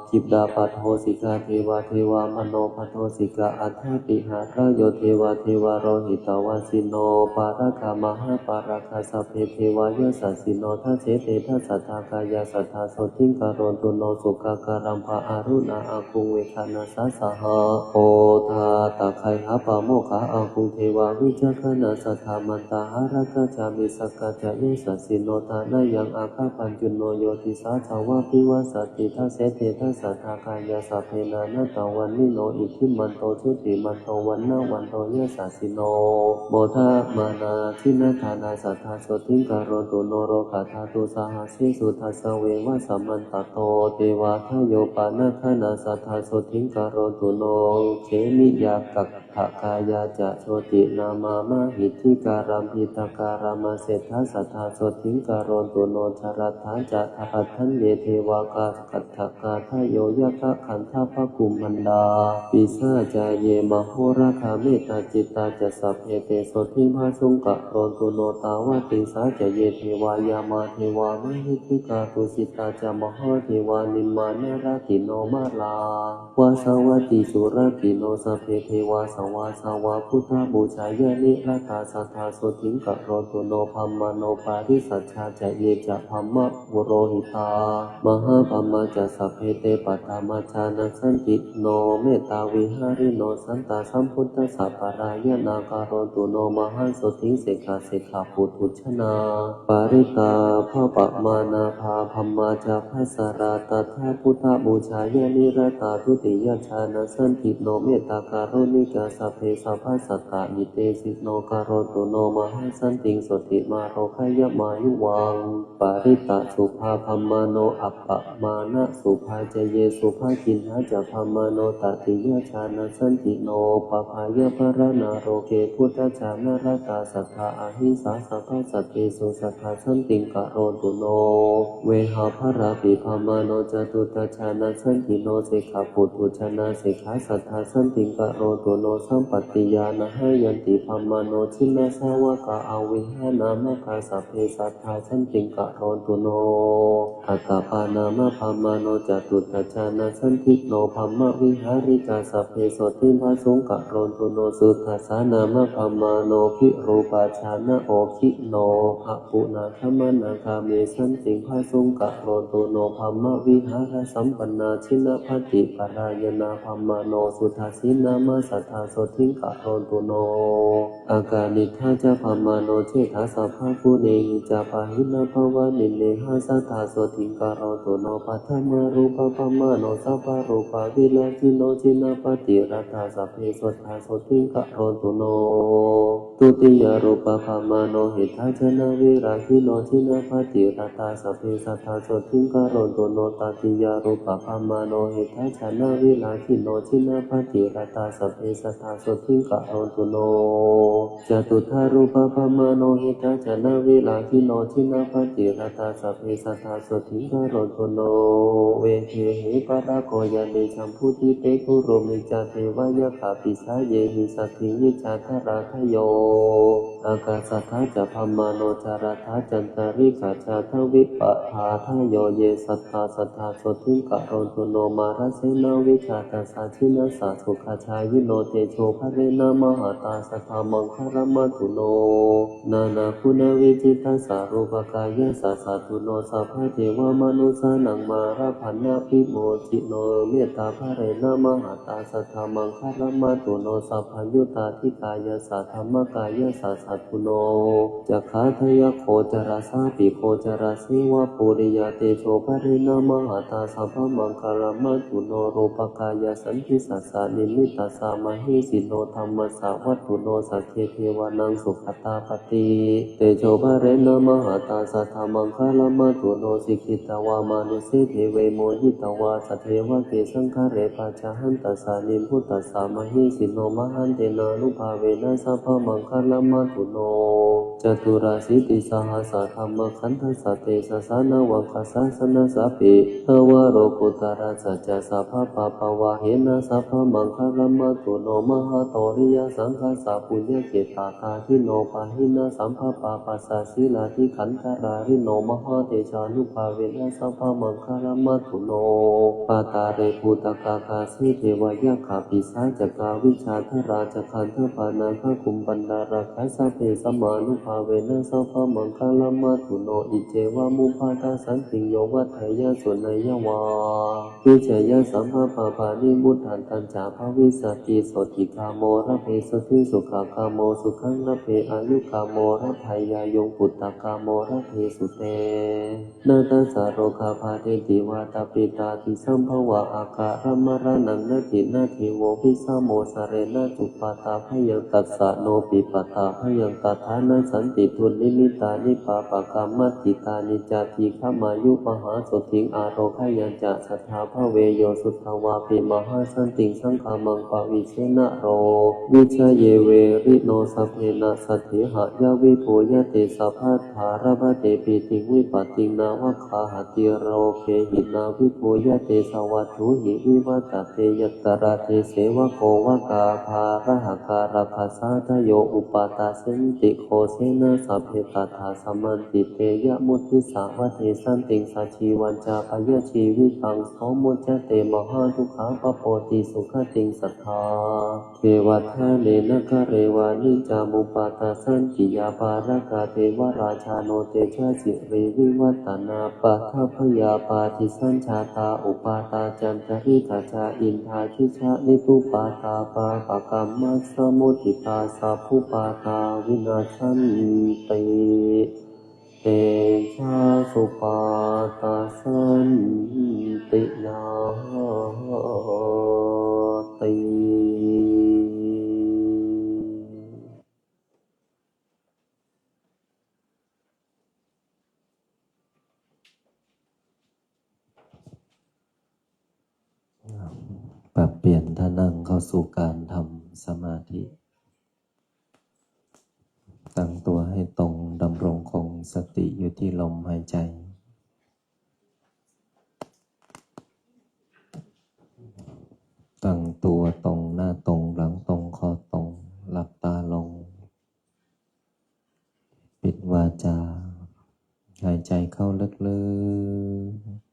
จิปดาปัทโทสิกาเทวาเทวามโนปัทโทสิกาอัฏฐปิหารโยเทวาเทวาโรหิตวาสิโนปาราคามหาปาราคาสัพเพเทวายสัสสิโนทัสเสเตทัสสัทธากายสัทธาโสทิงกะโรตุโนสุขการัมภะอารุณาอาคุงเวคานาสสหะโอทาตะไคหาปะโมคะอาคุงเทวาวิจักนาสัทธามันตาหารกะจามิสกกะจะเยสัสสิโนทานายังอาคาปัญจุโนโยติสาสาวะพิวาสติทัสเสเตทัสสัทธากายสัพเพนานาตวันนิโนอิทิมันโตชุติมันโตวันนาวันโตเยสัสสิโนโมทะมานาทินาธานาสัทธาโสทิงกะโรตุโนโรกะธาตุสหสิสุทัสสเววะสัมมันตโตเทวาทโยปานาคนาสัทธาโสทิงกะโรตุโนเขมิยากัคขกายาจะโชตินามามะหิทธิการัมหิตการามเศรษฐาสัทธาโสทิงกะโรตุโนชรัตถาจะทัพทันเยเทวากากัตถกาทโยยะคะขันธภกุมมันดาปิสาจาเยมโหราคาเมตตาจิตตาจะสัพเพเตโสทิภาสุงกะโรตุโนตาวะติสาจะเยเทวายามาเทวามหิทธิกาตุสิตาจะมหาเทวานิมมานาราติโนมาลาวาสวัตติสุรติโนสัพเพเทวาสวาสาวาพุทธบูชายานิรัตตาสัทธาโสทิงกะโรตุโนภัมมโนปาริสัชชาจะเยจะภัมมะวโรหิตามหาภัมมาจะสัพเพเตปัตตามาชานะสันติโนเมตตาวิหาริโนสันตาสัมพุทธสัพพารายนาการโรตุโนมหันโสทิงเสกาเสกาปุถุชนาปาริตาภาปะมานาภาภัมมาจะภัสราตถาพุทธบูชายานิรัตตาทุติยชานะสันติโนเมตตาการุณิกาสัพเพสัพพสัตตาอิเตสิโนการโรตุโนมหันสันติงสติมาโรคายมายุวังปาริตาสุภาภัมมาโนอัปปะมานะสุภาเจเยสุภากินหาจะภัมมาโนตติยชานะสันติโนปภายภรณาโรเกพุทธชานะรัตตาสัทธาอหิสาสัพพสัตเตสุสัทธาสันติงกะโรตุโนเวหาภราปิภัมมาโนจตุตชานะสันติโนเสขปุถุชนะเสขาสัทธาสันติงกะโรตุโนสัมปติยานะหยันติภัมมาโนชินะสาวกะอวิหานามะคาสัพเพสัทธาสันติงกะโรตุโนอัตตปานามะภัมมาโนจตุตชานะสันติโนภัมมวิหาริกาสัพเพโสติภาสุงกะโรตุโนสุทัสสานามะภัมมาโนภิรูปาชานะโอคิโนภปุนาคมนาคาเมสันติภาสุงกะโรตุโนภัมมวิหารสัมปันนาชินะภัตติปรายนาภัมมาโนสุทัสสินามะสัทธาโสทิงกะโรตุโนอากานิทาจะภัมมาโนเชธาสัพพะกุเนหิจาปะหินะภวะนิเนหะสัทธาโสทิงกะโรตุโนปัทธมารูปะภัมมาโนสัพพะรูปะวิลาจิโนจินะปฏิรัตถาสัพเพสัทธาโสทิงกะโรตุโนตุติยรูปะภัมมาโนหิทาชนะวิราคิโนจินะปฏิรัตถาสัพเพสัทธาโสทิงกะโรตุโนตติยรูปะภัมมาโนหิทาชนะวิราคิโนจินะปฏิรัตถาสัพเพสัทธาโสทิงกะโรตุโนจตุทารูปะภัมมาโนหิทาชนะวิราคิโนจินะปฏิรัตถาสัพเพสัทธาโสทิงกะโรตุโนเวเทหิปะระโกยันเดชัมพุทิเตกุโรมิจาเทวายะขาปิสาเยหิสัตถิวิจาทราทโยอากาสัทธาจะภัมมาโนจาราธาจันตาริกาชาทวิปะภาทโยเยสัทธาสัทธาโสทิงกะโรตุโนมาราเสนาวิชาตาสาชินาสาสุขาชายิโนเตโชภเรนามหาตาสัทธามังคารมัตุโนนานาคุณวิจิตาสารูปกายะสัสสะตุโนสัพพะเทวมนุสานังมาราพันนาภิโมจิโนเมตตาภเรนามหาตาสัทธามังคารมัตุโนสัพพยุตาธิกายะสัทธมกายะสัสสะตุโนจักขาทยโคจราสาปิโคจราเสวะปุริยเตโชภเรนามหาตาสัพพมังคารมัตุโนรูปกายะสันติสัสสะนิมิตตสามหิสิโนธรรมสาวัตถุโนสัจเจเทวานังสุขตาปฏิเตโชภเรนามหาตาสัทธามังคารมัตุโนสิกิตวามานุเสเทเวโมหิตวาสัทเทวะเกสังฆเรปัจจหันตสานิพุตตสามหิสิโนมหันเตนานุภาเวนะสัพพมังคารมัตุ ตุโนจตุราสิติสหัสธรรมขันธัสสะเตสสานวังคสสนะสัพพิทวโรกุตระสัจจะสัพพะปะปะวะเหนะสัพพะมังคารมัตุโนมหาโตริยสังฆาสะปุญญเกตาคาทิโนปะหินะสัมภะปะปัสสะสีลาธิขันธาราริโนมหาเตชานุภาเวนะสัพพะมังคารมัตุโนปาตาเรภูตกาคาสีเทวายะขาปิสาจกาวิชาธราจคันธปานาคคุมปันดาราคัสสะเพสมานุภาเวนะสัพพะมังคารมัตุโนอิเจวะมุภาตาสันติโยวัฏฐยะสุนัยวาวิเจยะสัมภะปะปานิมุตตันตัญจาภวิสติโสติกาโมระเพสติสุขากาโมสุขังระเพอายุกาโมระไทยายงปุตตะกาโมระเพสุเตนาตัสสะโรคาภาเตติวาตาปิตาติสัมภวะอาการมรณังนาทินาทิโวภิสโมสเรนะจุปาตาพยังตัสสะโนปิปตาพยังตถานะสันติทุนนิมิตานิปาปะกามัตติตานิจาติขมายุมหาสุทิงอาโรคยัญจะสัทธาภเวโยสุทธวาปิมหาสันติสังฆามังปะวิเชนะโรวิชเยเวริโนสัพเพนะสัทธิหายาวิโภยเตสัพพะธารภเตปิติวิปัตตินาวะคาหติโรเคหินาวิโภยเตสวัตถุหิวิวัตเตยัตตระเทเสวะโกวะกาภาระหการะคัสสะทโยอุปาตาสันติโคเสนะสัพเพตถาสมันติเตยะมุทิสาวะเทสันติงสัจชีวันจาปยชีวิตังโสมุจจเตมหาทุกขาปโปติสุขติงสัทธาเทวทันเนนะคะเรวานิจามุปาตาสันติยาปารกาเทวราชาโนเตชะสิริวิวัตนาปัทพยาปาทิสัญชาตาอุปาตาจันทริกาจาอินทาทิชะนิตุปาตาปาปะกัมมัสสมุทิตาสัพพุปาตาวินาชันติเตชะสุปาตาสันตินาติปรับเปลี่ยนท่านั่งเข้าสู่การทำสมาธิตั้งตัวให้ตรงดำรงคงสติอยู่ที่ลมหายใจตั้งตัวตรงหน้าตรงหลังตรงคอตรงหลับตาลงปิดวาจาหายใจเข้าลึกๆ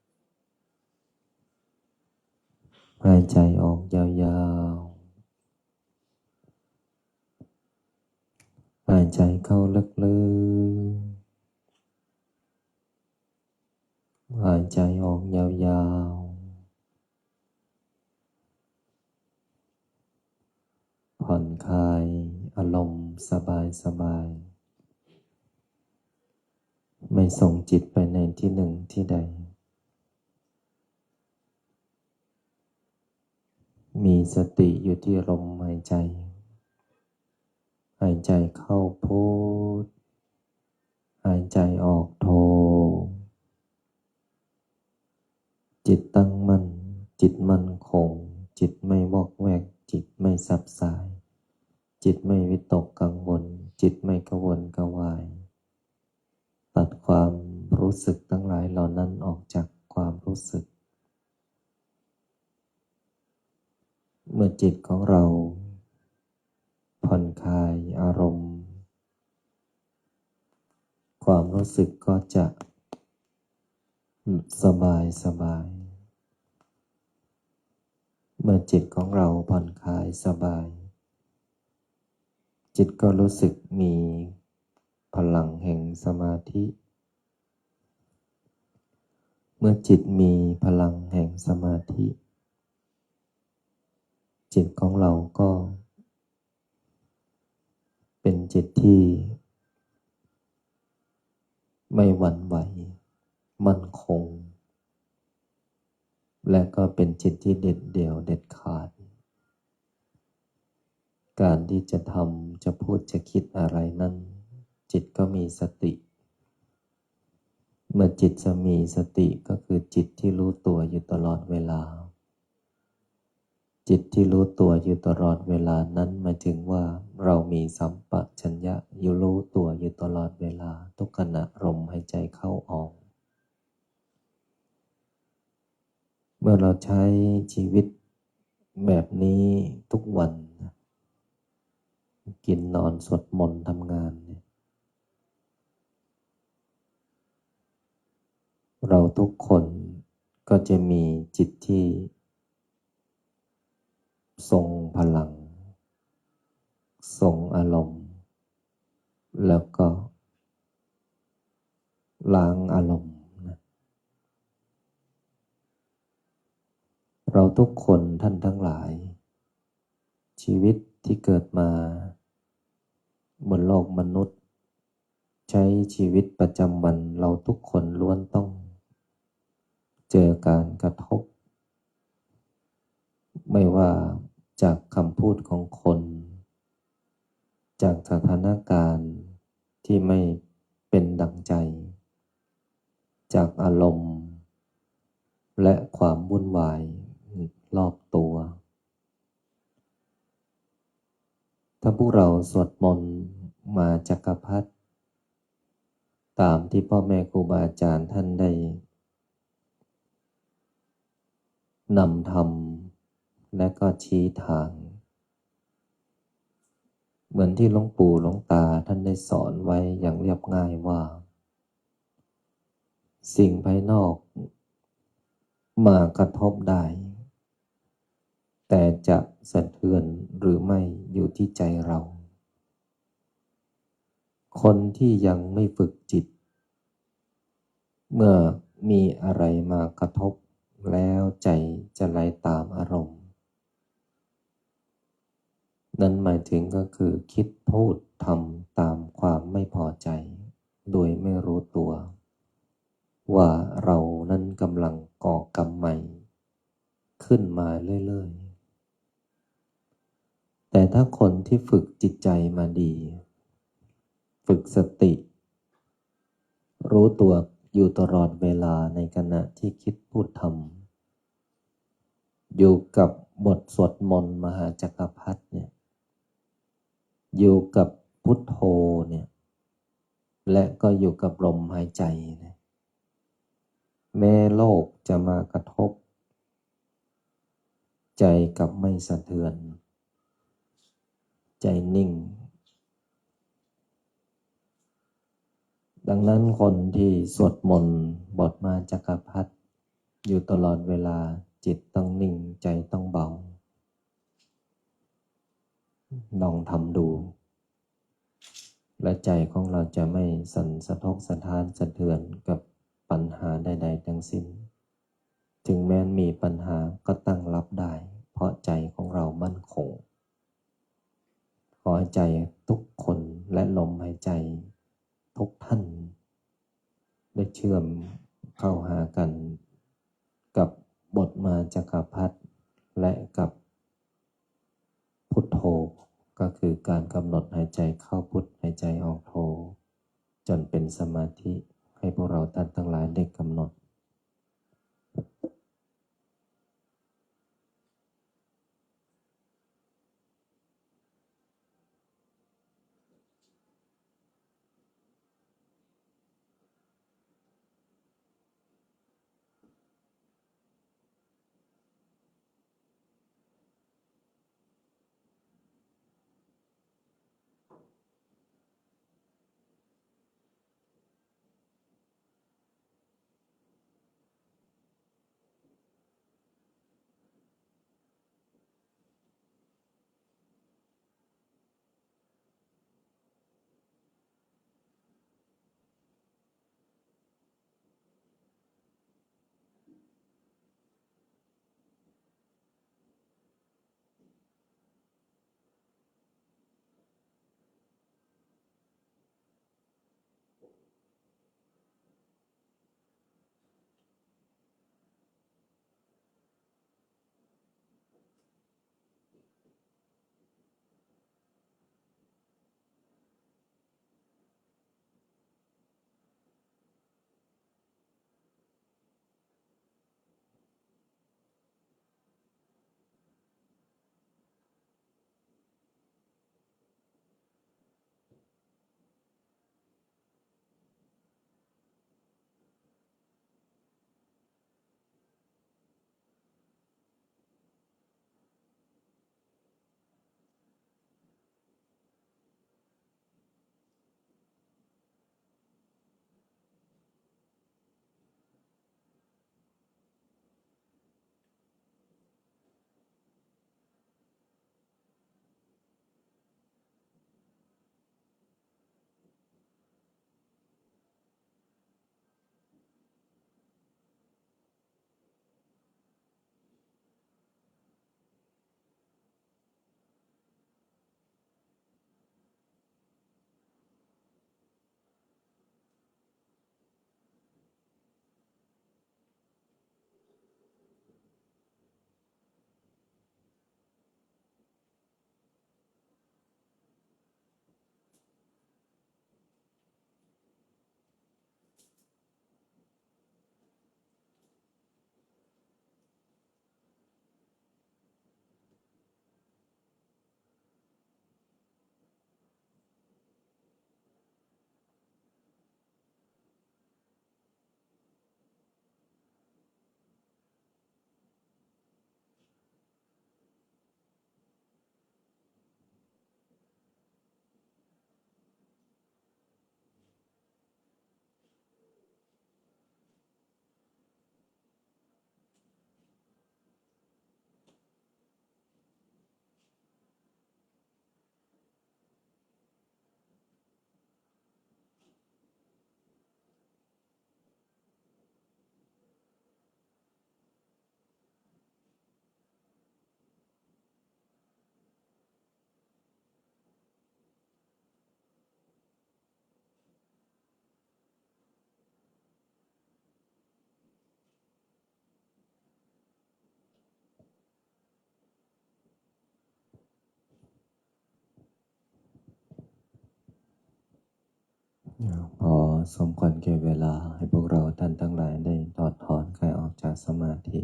หายใจออกยาวๆหายใจเข้าลึกๆหายใจออกยาวๆผ่อนคลายอารมณ์สบายๆไม่ส่งจิตไปในที่หนึ่งที่ใดมีสติอยู่ที่ลมหายใจหายใจเข้าพุทหายใจออกโทจิตตั้งมั่นจิตมั่นคงจิตไม่วอกแวกจิตไม่สับสายจิตไม่วิตกกังวลจิตไม่กระวนกระวายตัดความรู้สึกทั้งหลายเหล่านั้นออกจากความรู้สึกเมื่อจิตของเราผ่อนคลายอารมณ์ความรู้สึกก็จะสบายเมื่อจิตของเราผ่อนคลายสบายจิตก็รู้สึกมีพลังแห่งสมาธิเมื่อจิตมีพลังแห่งสมาธิจิตของเราก็เป็นจิตที่ไม่หวั่นไหวมั่นคงและก็เป็นจิตที่เด็ดเดี่ยวเด็ดขาดการที่จะทำจะพูดจะคิดอะไรนั้นจิตก็มีสติเมื่อจิตจะมีสติก็คือจิตที่รู้ตัวอยู่ตลอดเวลา จิตที่รู้ตัวอยู่ตลอดเวลานั้นหมายถึงว่าเรามีสัมปชัญญะอยู่รู้ตัวอยู่ตลอดเวลาทุกขณะลมหายใจเข้าออกเมื่อเราใช้ชีวิตแบบนี้ทุกวันกินนอนสวดมนต์ทำงานเนี่ยเราทุกคนก็จะมีจิตที่ทรงพลังทรงอารมณ์แล้วก็ล้างอารมณ์นะเราทุกคนท่านทั้งหลายชีวิตที่เกิดมาบนโลกมนุษย์ใช้ชีวิตประจำวันเราทุกคนล้วนต้องเจอการกระทบไม่ว่าจากคำพูดของคนจากสถานการณ์ที่ไม่เป็นดังใจจากอารมณ์และความวุ่นวายรอบตัวถ้าพวกเราสวดมนต์มาจักรพรรดิตามที่พ่อแม่ครูบาอาจารย์ท่านได้นำธรรมและก็ชี้ทางเหมือนที่หลวงปู่หลวงตาท่านได้สอนไว้อย่างเรียบง่ายว่าสิ่งภายนอกมากระทบได้แต่จะสะเทือนหรือไม่อยู่ที่ใจเราคนที่ยังไม่ฝึกจิตเมื่อมีอะไรมากระทบแล้วใจจะไหลตามอารมณ์นั่นหมายถึงก็คือคิดพูดทำตามความไม่พอใจโดยไม่รู้ตัวว่าเรานั้นกำลังก่อกรรมใหม่ขึ้นมาเรื่อยๆแต่ถ้าคนที่ฝึกจิตใจมาดีฝึกสติรู้ตัวอยู่ตลอดเวลาในขณะที่คิดพูดทำอยู่กับบทสวดมนต์มหาจักรพรรดิเนี่ยอยู่กับพุทโธเนี่ยและก็อยู่กับลมหายใจนะแม้โลกจะมากระทบใจกับไม่สะเทือนใจนิ่งดังนั้นคนที่สวดมนต์บทมาจักรพรรดิอยู่ตลอดเวลาจิตต้องนิ่งใจต้องเบาลองทำดูและใจของเราจะไม่สั่นสะทกสะท้านสะเทือนกับปัญหาใดๆทั้งสิ้นถึงแม้มีปัญหาก็ตั้งรับได้เพราะใจของเรามั่นคงขอให้ใจทุกคนและลมหายใจทุกท่านได้เชื่อมเข้าหากันกับบทมาจักรพรรดิและกับพุทโธก็คือการกำหนดหายใจเข้าพุทหายใจออกโธจนเป็นสมาธิให้พวกเราท่านทั้งหลายได้กำหนด สมควรแก่เวลาให้พวกเราท่านทั้งหลายได้ถอดถอนกายออกจากสมาธิ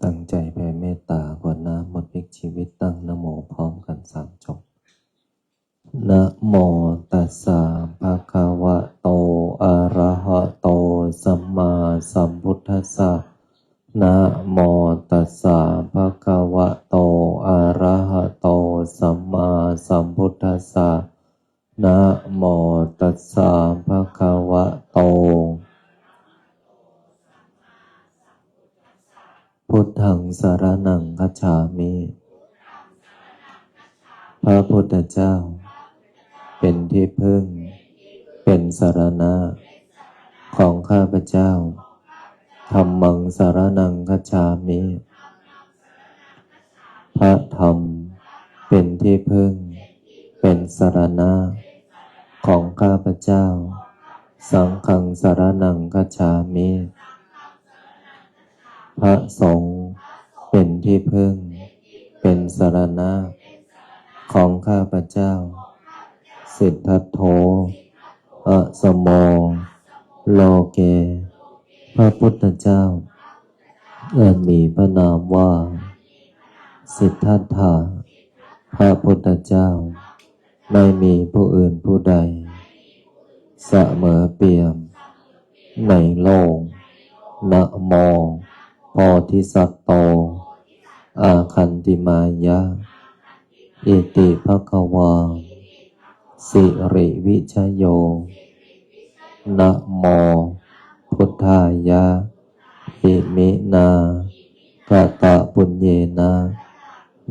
ตั้งใจแผ่เมตตากรวดน้ำหมดพลิกชีวิตตั้งนะโมพร้อมกัน3 จบนะโมตัสสะภะคะวะโตอะระหะโตสัมมาสัมพุทธัสสะนะโมตัสสะภะคะวะโตอะระหะโตสัมมาสัมพุทธัสสะนะโมตัสสะภะคะวะโตพุทธังสรณังคัจฉามิพระพุทธเจ้าเป็นที่พึ่งเป็นสรณะของข้าพเจ้าธัมมังสรณังคัจฉามิพระธรรมเป็นที่พึ่งเป็นสรณะของข้าพเจ้าสังฆังสรณังคัจฉามิพระสงฆ์เป็นที่พึ่งเป็นสรณะของข้าพเจ้าสิทธัตโธอะสโมโลเกพระพุทธเจ้ามีพระนามว่าสิทธัตถะพระพุทธเจ้าไม่มีผู้อื่นผู้ใดเสมอเปี่ยมในโลกนะโมโพธิสัตว์โตอาคันติมายะอิติภควาสิริวิชโยนะโมพุทธายะอิมินากตะปุญเยนะ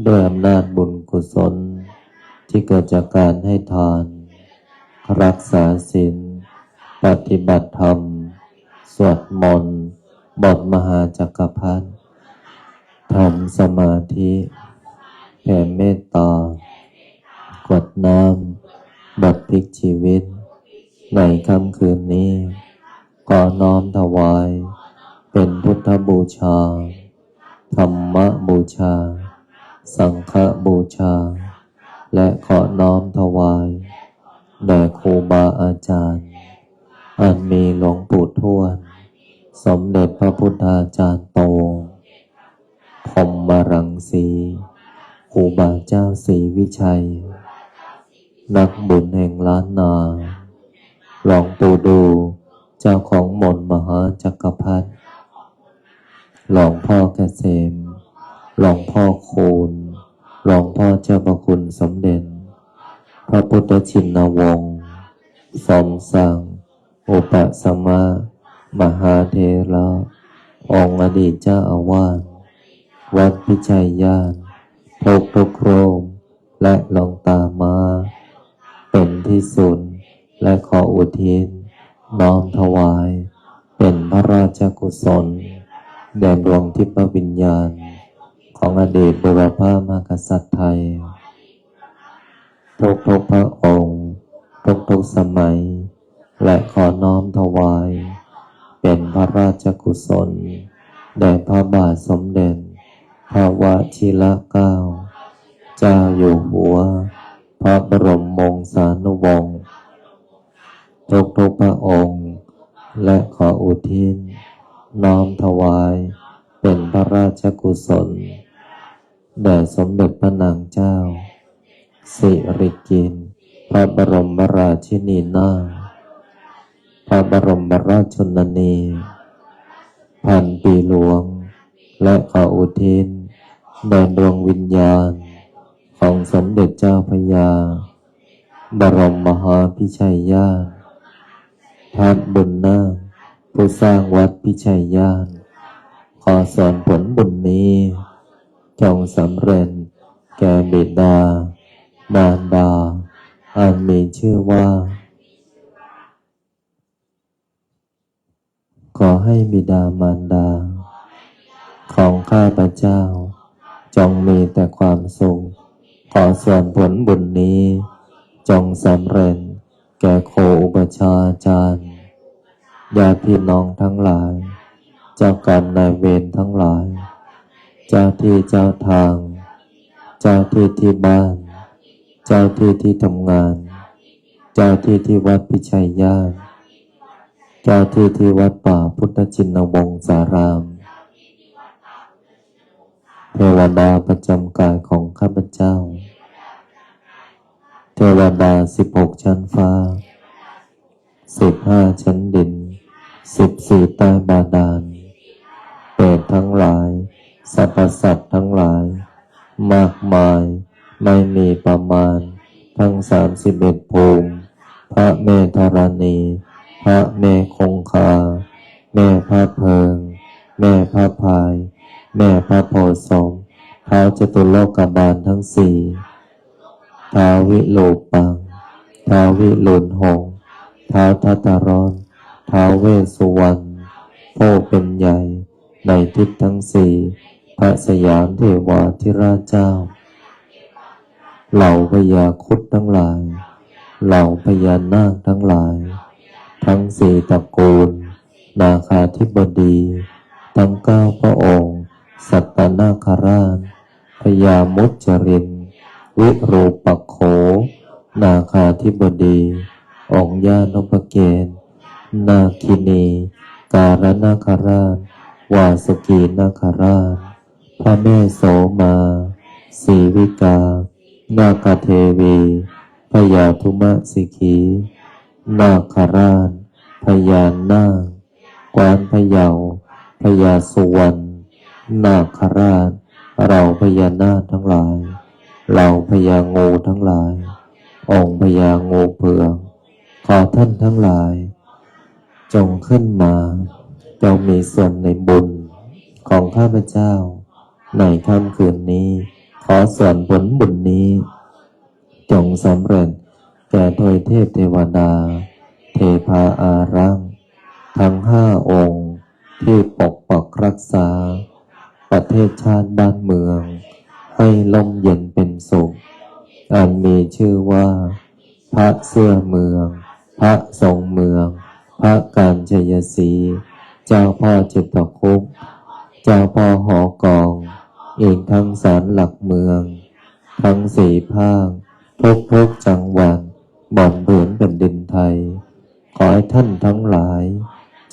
ด้วยอำนาจบุญกุศลที่เกิดจากการให้ทานรักษาศีลปฏิบัติธรรมสวดมนต์บทมหาจักรพรรดิทำสมาธิแผ่เมตตากรวดน้ำบัดพลิกชีวิตในค่ำคืนนี้ขอน้อมถวายเป็นพุทธบูชาธรรมบูชาสังฆบูชาและขอน้อมถวายแด่ครูบาอาจารย์อันมีหลวงปู่ทวดสมเด็จพระพุทธาจารย์โตพรหมรังสีครูบาเจ้าศรีวิชัยนักบุญแห่งล้านนาหลวงปู่ดูเจ้าของมนต์มหาจักรพรรดิหลวงพ่อเกษมหลวงพ่อคูณหลวงพ่อเจ้าประคุณสมเด็จพระพุทธชินวงศ์สมศักดิ์อุปสมะมหาเถระองค์อดีตเจ้าอาวาสวัดพิชัยญาณทุกโรมและหลวงตามาเป็นที่สุดและขออุทิศน้อมถวายเป็นพระราชกุศลแด่ดวงทิพวิญญาณของอดีตบุรพามหากษัตริย์ไทยทุกพระองค์ทุกสมัยและขอน้อมถวายเป็นพระราชกุศลแด่พระบาทสมเด็จพระวชิรเกล้าเจ้าอยู่หัวพระบรมวงศานุวงศ์ทุกพระองค์และขออุทิศน้อมถวายเป็นพระราชกุศลแด่สมเด็จพระนางเจ้าสิริกิติ์พระบรมราชินีนาถพระบรมราชชนนีพันปีหลวงและขออุทิศแด่ดวงวิญญาณของสมเด็จเจ้าพระยาบรมมหาพิชัยญาณท่านบุญนาคผู้สร้างวัดพิชัยญาณขอส่วนผลบุญนี้จงสำเร็จแก่บิดามารดาอันมีชื่อว่าขอให้บิดามารดาของข้าพเจ้าจงมีแต่ความสุขขอส่วนผลบุญนี้จงสำเร็จแก่ครูอุปัชฌาจารย์ญาติพี่น้องทั้งหลายเจ้ากรรมนายเวรทั้งหลายเจ้าที่เจ้าทาง เจ้าที่ที่บ้าน เจ้าที่ที่ทำงาน เจ้าที่ที่วัดพิชัยญาติ เจ้าที่ที่วัดป่าพุทธชินวงศาราม เทวดาประจำกายของข้าพเจ้า เทวดา16 ชั้นฟ้า 15 ชั้นดิน 14 ใต้บาดาล เปรตทั้งหลายสรรพสัตว์ทั้งหลาย มากมายไม่มีประมาณ ทั้ง31 ภูมิ พระแม่ธรณี พระแม่คงคา แม่พระเพิง แม่พระพาย แม่พระโพธิ์สมท้าวจตุโลกบาลทั้งสี่ท้าววิโลปังท้าววิรุฬหงส์ท้าวทัตตรอนท้าวเวสสุวรรณผู้เป็นใหญ่ในทิศทั้งสี่พระสยามเทวาธิราชเจ้า เหล่าพญาครุฑทั้งหลาย เหล่าพญานาคทั้งหลาย ทั้งสี่ตระกูล นาคาธิบดี ทั้ง9 พระองค์ สัตตนาคราช พญามุจริน วิรูปักโข นาคาธิบดี องค์ญาณพเกณฑ์นาคินี การนาคราช วาสกีนาคราช พระแม่โสมาศรีวิกา นาคเทวีพญาธุมสิกีนาคราช พญานาค กวานพะเยาพญาสุวรรณ นาคราช เราพญานาคทั้งหลาย เราพญางูทั้งหลาย องค์พญางูเผือกขอท่านทั้งหลาย จงขึ้นมาจงมีส่วนในบุญของข้าพเจ้าในค่ำคืนนี้ ขอส่วนผลบุญนี้ จงสำเร็จแก่ทวยเทพเทวดา เทพาอารักษ์ทั้ง5 องค์ที่ปกปักรักษา ประเทศชาติบ้านเมือง ให้ร่มเย็นเป็นสุข อันมีชื่อว่า พระเสื้อเมือง พระทรงเมือง พระกาญจยศรีเจ้าพ่อจิตรคุปเจ้าพ่อหอกอง อีกทั้งศาลหลักเมือง ทั้ง4 ภาคทุกจังหวัดบ่อนผืนแผ่นดินไทย ขอให้ท่านทั้งหลาย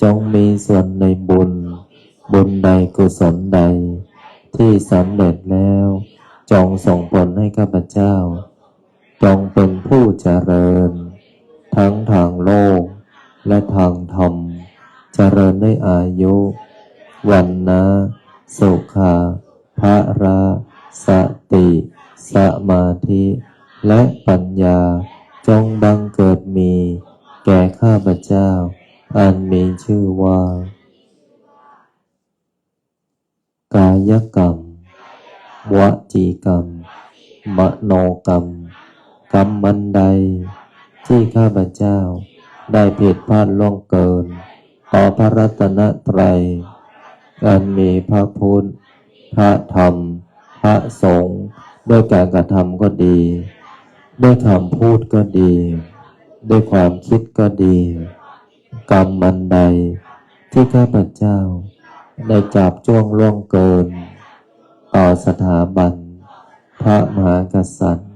จงมีส่วนในบุญใดกุศลใด ที่สำเร็จแล้วจงส่งผลให้ข้าพเจ้า จงเป็นผู้เจริญ ทั้งทางโลกและทางธรรม เจริญในอายุ วันนะสุขาภระสติสมาธิและปัญญาจงบังเกิดมีแก่ข้าพเจ้า อันมีชื่อว่า กายกรรม วจีกรรม มโนกรรม กรรมบันใดที่ข้าพเจ้าได้ผิดพลาดล่วงเกินต่อพระรัตนตรัย อันมีพระพุทธ พระธรรม พระสงฆ์ด้วยการกระทำก็ดี ด้วยคำพูดก็ดี ด้วยความคิดก็ดี กรรมบันใดที่ข้าพเจ้าได้จับจ้วงล่วงเกินต่อสถาบันพระมหากษัตริย์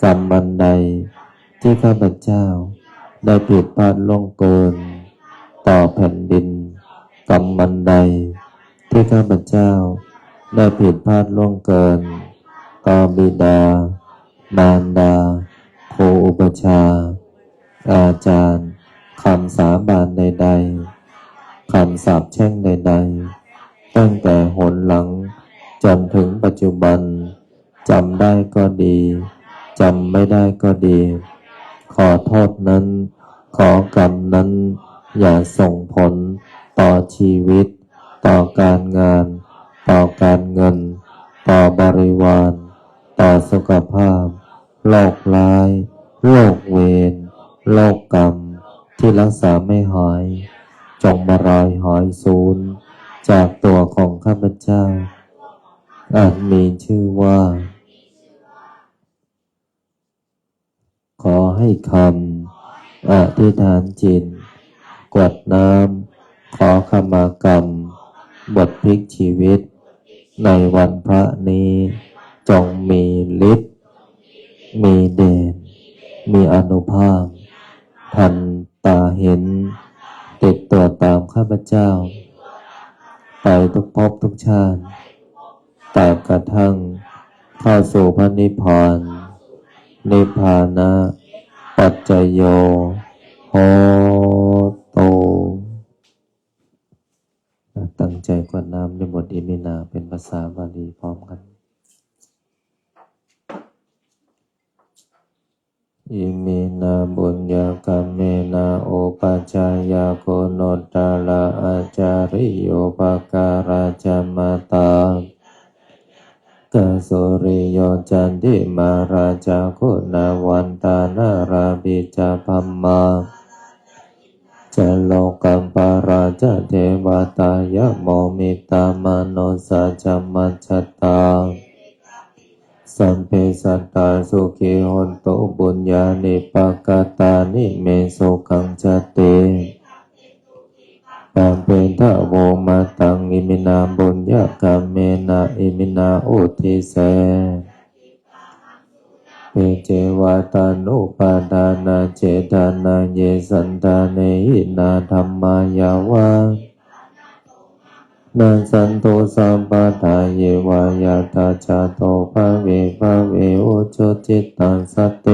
กรรมบันใดที่ข้าพเจ้าได้ผิดพลาดล่วงเกินต่อแผ่นดิน กรรมบันใดที่ข้าพเจ้าได้ผิดพลาดล่วงเกินต่อบิดามารดาครูอุปัชฌาย์อาจารย์คำสาบานใดๆคำสาปแช่งใดๆตั้งแต่หนหลังจนถึงปัจจุบันจำได้ก็ดีจำไม่ได้ก็ดี ขอโทษนั้น ขอกรรมนั้นอย่าส่งผลต่อชีวิต ต่อการงาน ต่อการเงิน ต่อบริวาร ต่อสุขภาพ โรคร้าย โรคเวร โรคกรรมที่รักษาไม่หาย จงมารอยหอยสูญจากตัวของข้าพเจ้า อันมีชื่อว่า ขอให้คำอธิษฐานจิตกรวดน้ำขอขมากรรมบทพลิกชีวิตในวันพระนี้ จงมีฤทธิ์มีเดชมีอานุภาพทันตาเห็นติดตัวตามข้าพเจ้าไปทุกภพทุกชาติตราบกระทั่งเข้าสู่พระนิพพานนิพพานะปัจจโยโหตุตั้งใจกวดน้ำในบทอิมินาเป็นภาษาบาลีพร้อมกันอิมินาบุญญากรรมเมนาโอปัจจายาโกโนตาลาอาจาริโยปการาจามาตากโสริโยจันติมาราจาโกนาวันตานาราบิจาพัมมาจะโลกัมปาราจเทวตายะโมมิตามโนสัจจมัจจตาสัมเพสัตตาสุขิโหนตุบุญญาณิปกตานิเมสุขังจติปัมเปทะโวมาตังอิมินาบุญญากรรมเมนะอิมินาอุทิเสเปเจวาตานุปาดานาเจตานาเยสันตาเนหินาธัมมายาวะนันสันโตสัมปทาเยวายาตาจาโตภะเวโอโจจิตตังสัตเต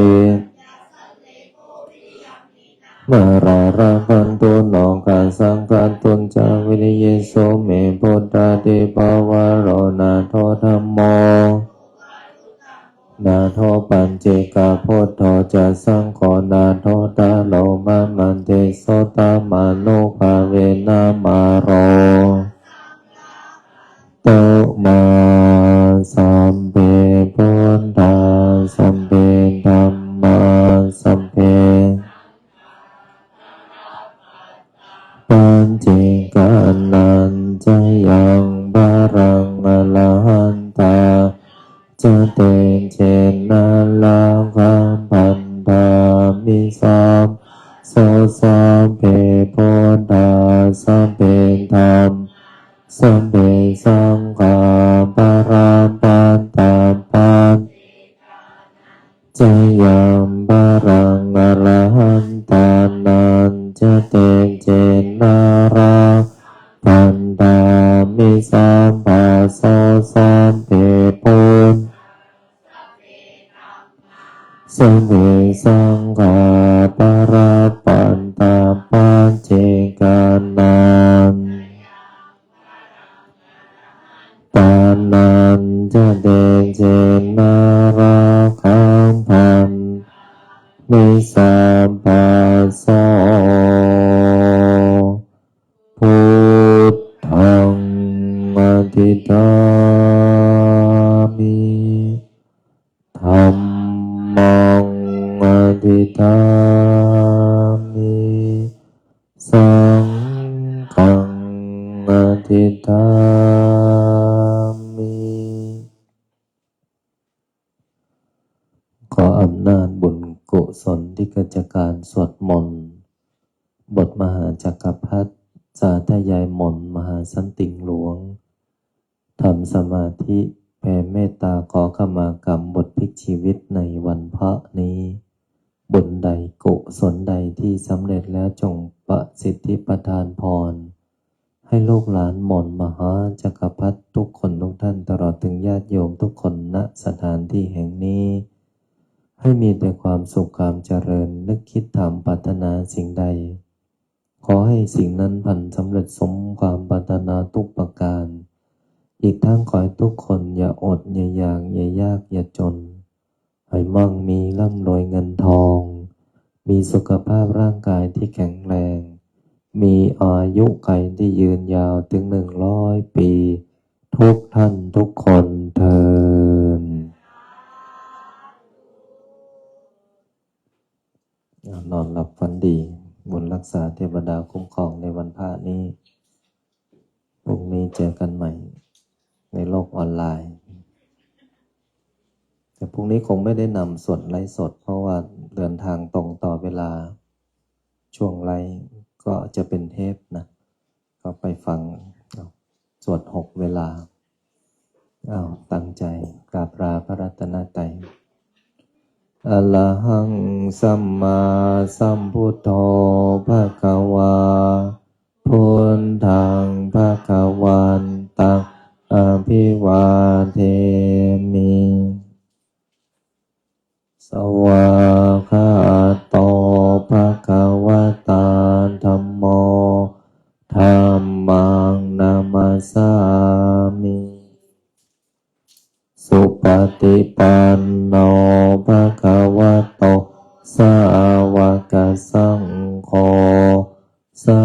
มาราราพันตุนองกาสังกัตุนจาวิริเยโสเมพุทธาเดปาวะโรนาโทธัมโมนาโทปัญเจกาโพธโธจะสังโฆนาโทตาโลมามันเตโสตามานุภาเวนะมาโรโตมาสัมเปพุทธาสัมเปธัมมาสัมเปปัญเจกานันจะยังบารังอรหันตาจะเตเจนะลังคัมพันธามิสัมโสสัมเพพุทธาสัมเพธัมสัมเพสังฆาปาราปันตาปันจะยังบารังอรหันตานันจะเตเจนะราปันธามิสัมปัสโสสัมเพปุณสัมเพสังฆาปาราปันตาปัญเจกานันปานันจะเตเจนะราคัมพันมิสัมปัสโสพุทธังอธิษฐามิธัมมังอธิษฐามิสังฆังอธิษฐามิขออำนาจบุญกุศลที่เกิดจากการสวดมนต์บทมหาจักรพรรดิสาธยายมนต์มหาสันติงหลวงทำสมาธิแผ่เมตตาขอขมากรรมบทพลิกชีวิตในวันพระนี้บุญใดกุศลใดที่สำเร็จแล้วจงประสิทธิประทานพรให้ลูกหลานหม่นมหาจักรพรรดิทุกคนทุกท่านตลอดถึงญาติโยมทุกคนณสถานที่แห่งนี้ให้มีแต่ความสุขความเจริญนึกคิดทำปรารถนาสิ่งใดขอให้สิ่งนั้นพันสำเร็จสมความปรารถนาทุกประการอีกทั้งขอให้ทุกคนอย่าอดอย่าอยากอย่ายากอย่าจนให้มั่งมีร่ำรวยเงินทองมีสุขภาพร่างกายที่แข็งแรงมีอายุขัยที่ยืนยาวถึง100 ปีทุกท่านทุกคนเทอญนอนหลับฝันดีบุญรักษาเทวดาคุ้มครองในวันพระนี้พรุ่งนี้เจอกันใหม่ในโลกออนไลน์แต่พรุ่งนี้คงไม่ได้นำสดไลฟ์สดเพราะว่าเดินทางตรงต่อเวลาช่วงไลฟ์ก็จะเป็นเทปนะก็ไปฟังสวด6 เวลาตั้งใจก ราบลาพระรัตนตรัยอะระหังสัมมาสัมพุทโธภะคะวาพุทธังภะคะวันตังอะภิวาเทมิสวากขาโตภะคะวะตาธัมโมธัมมังนามัสสามิสุปฏิปันโนภะคะวะโตสาวกสังโฆสา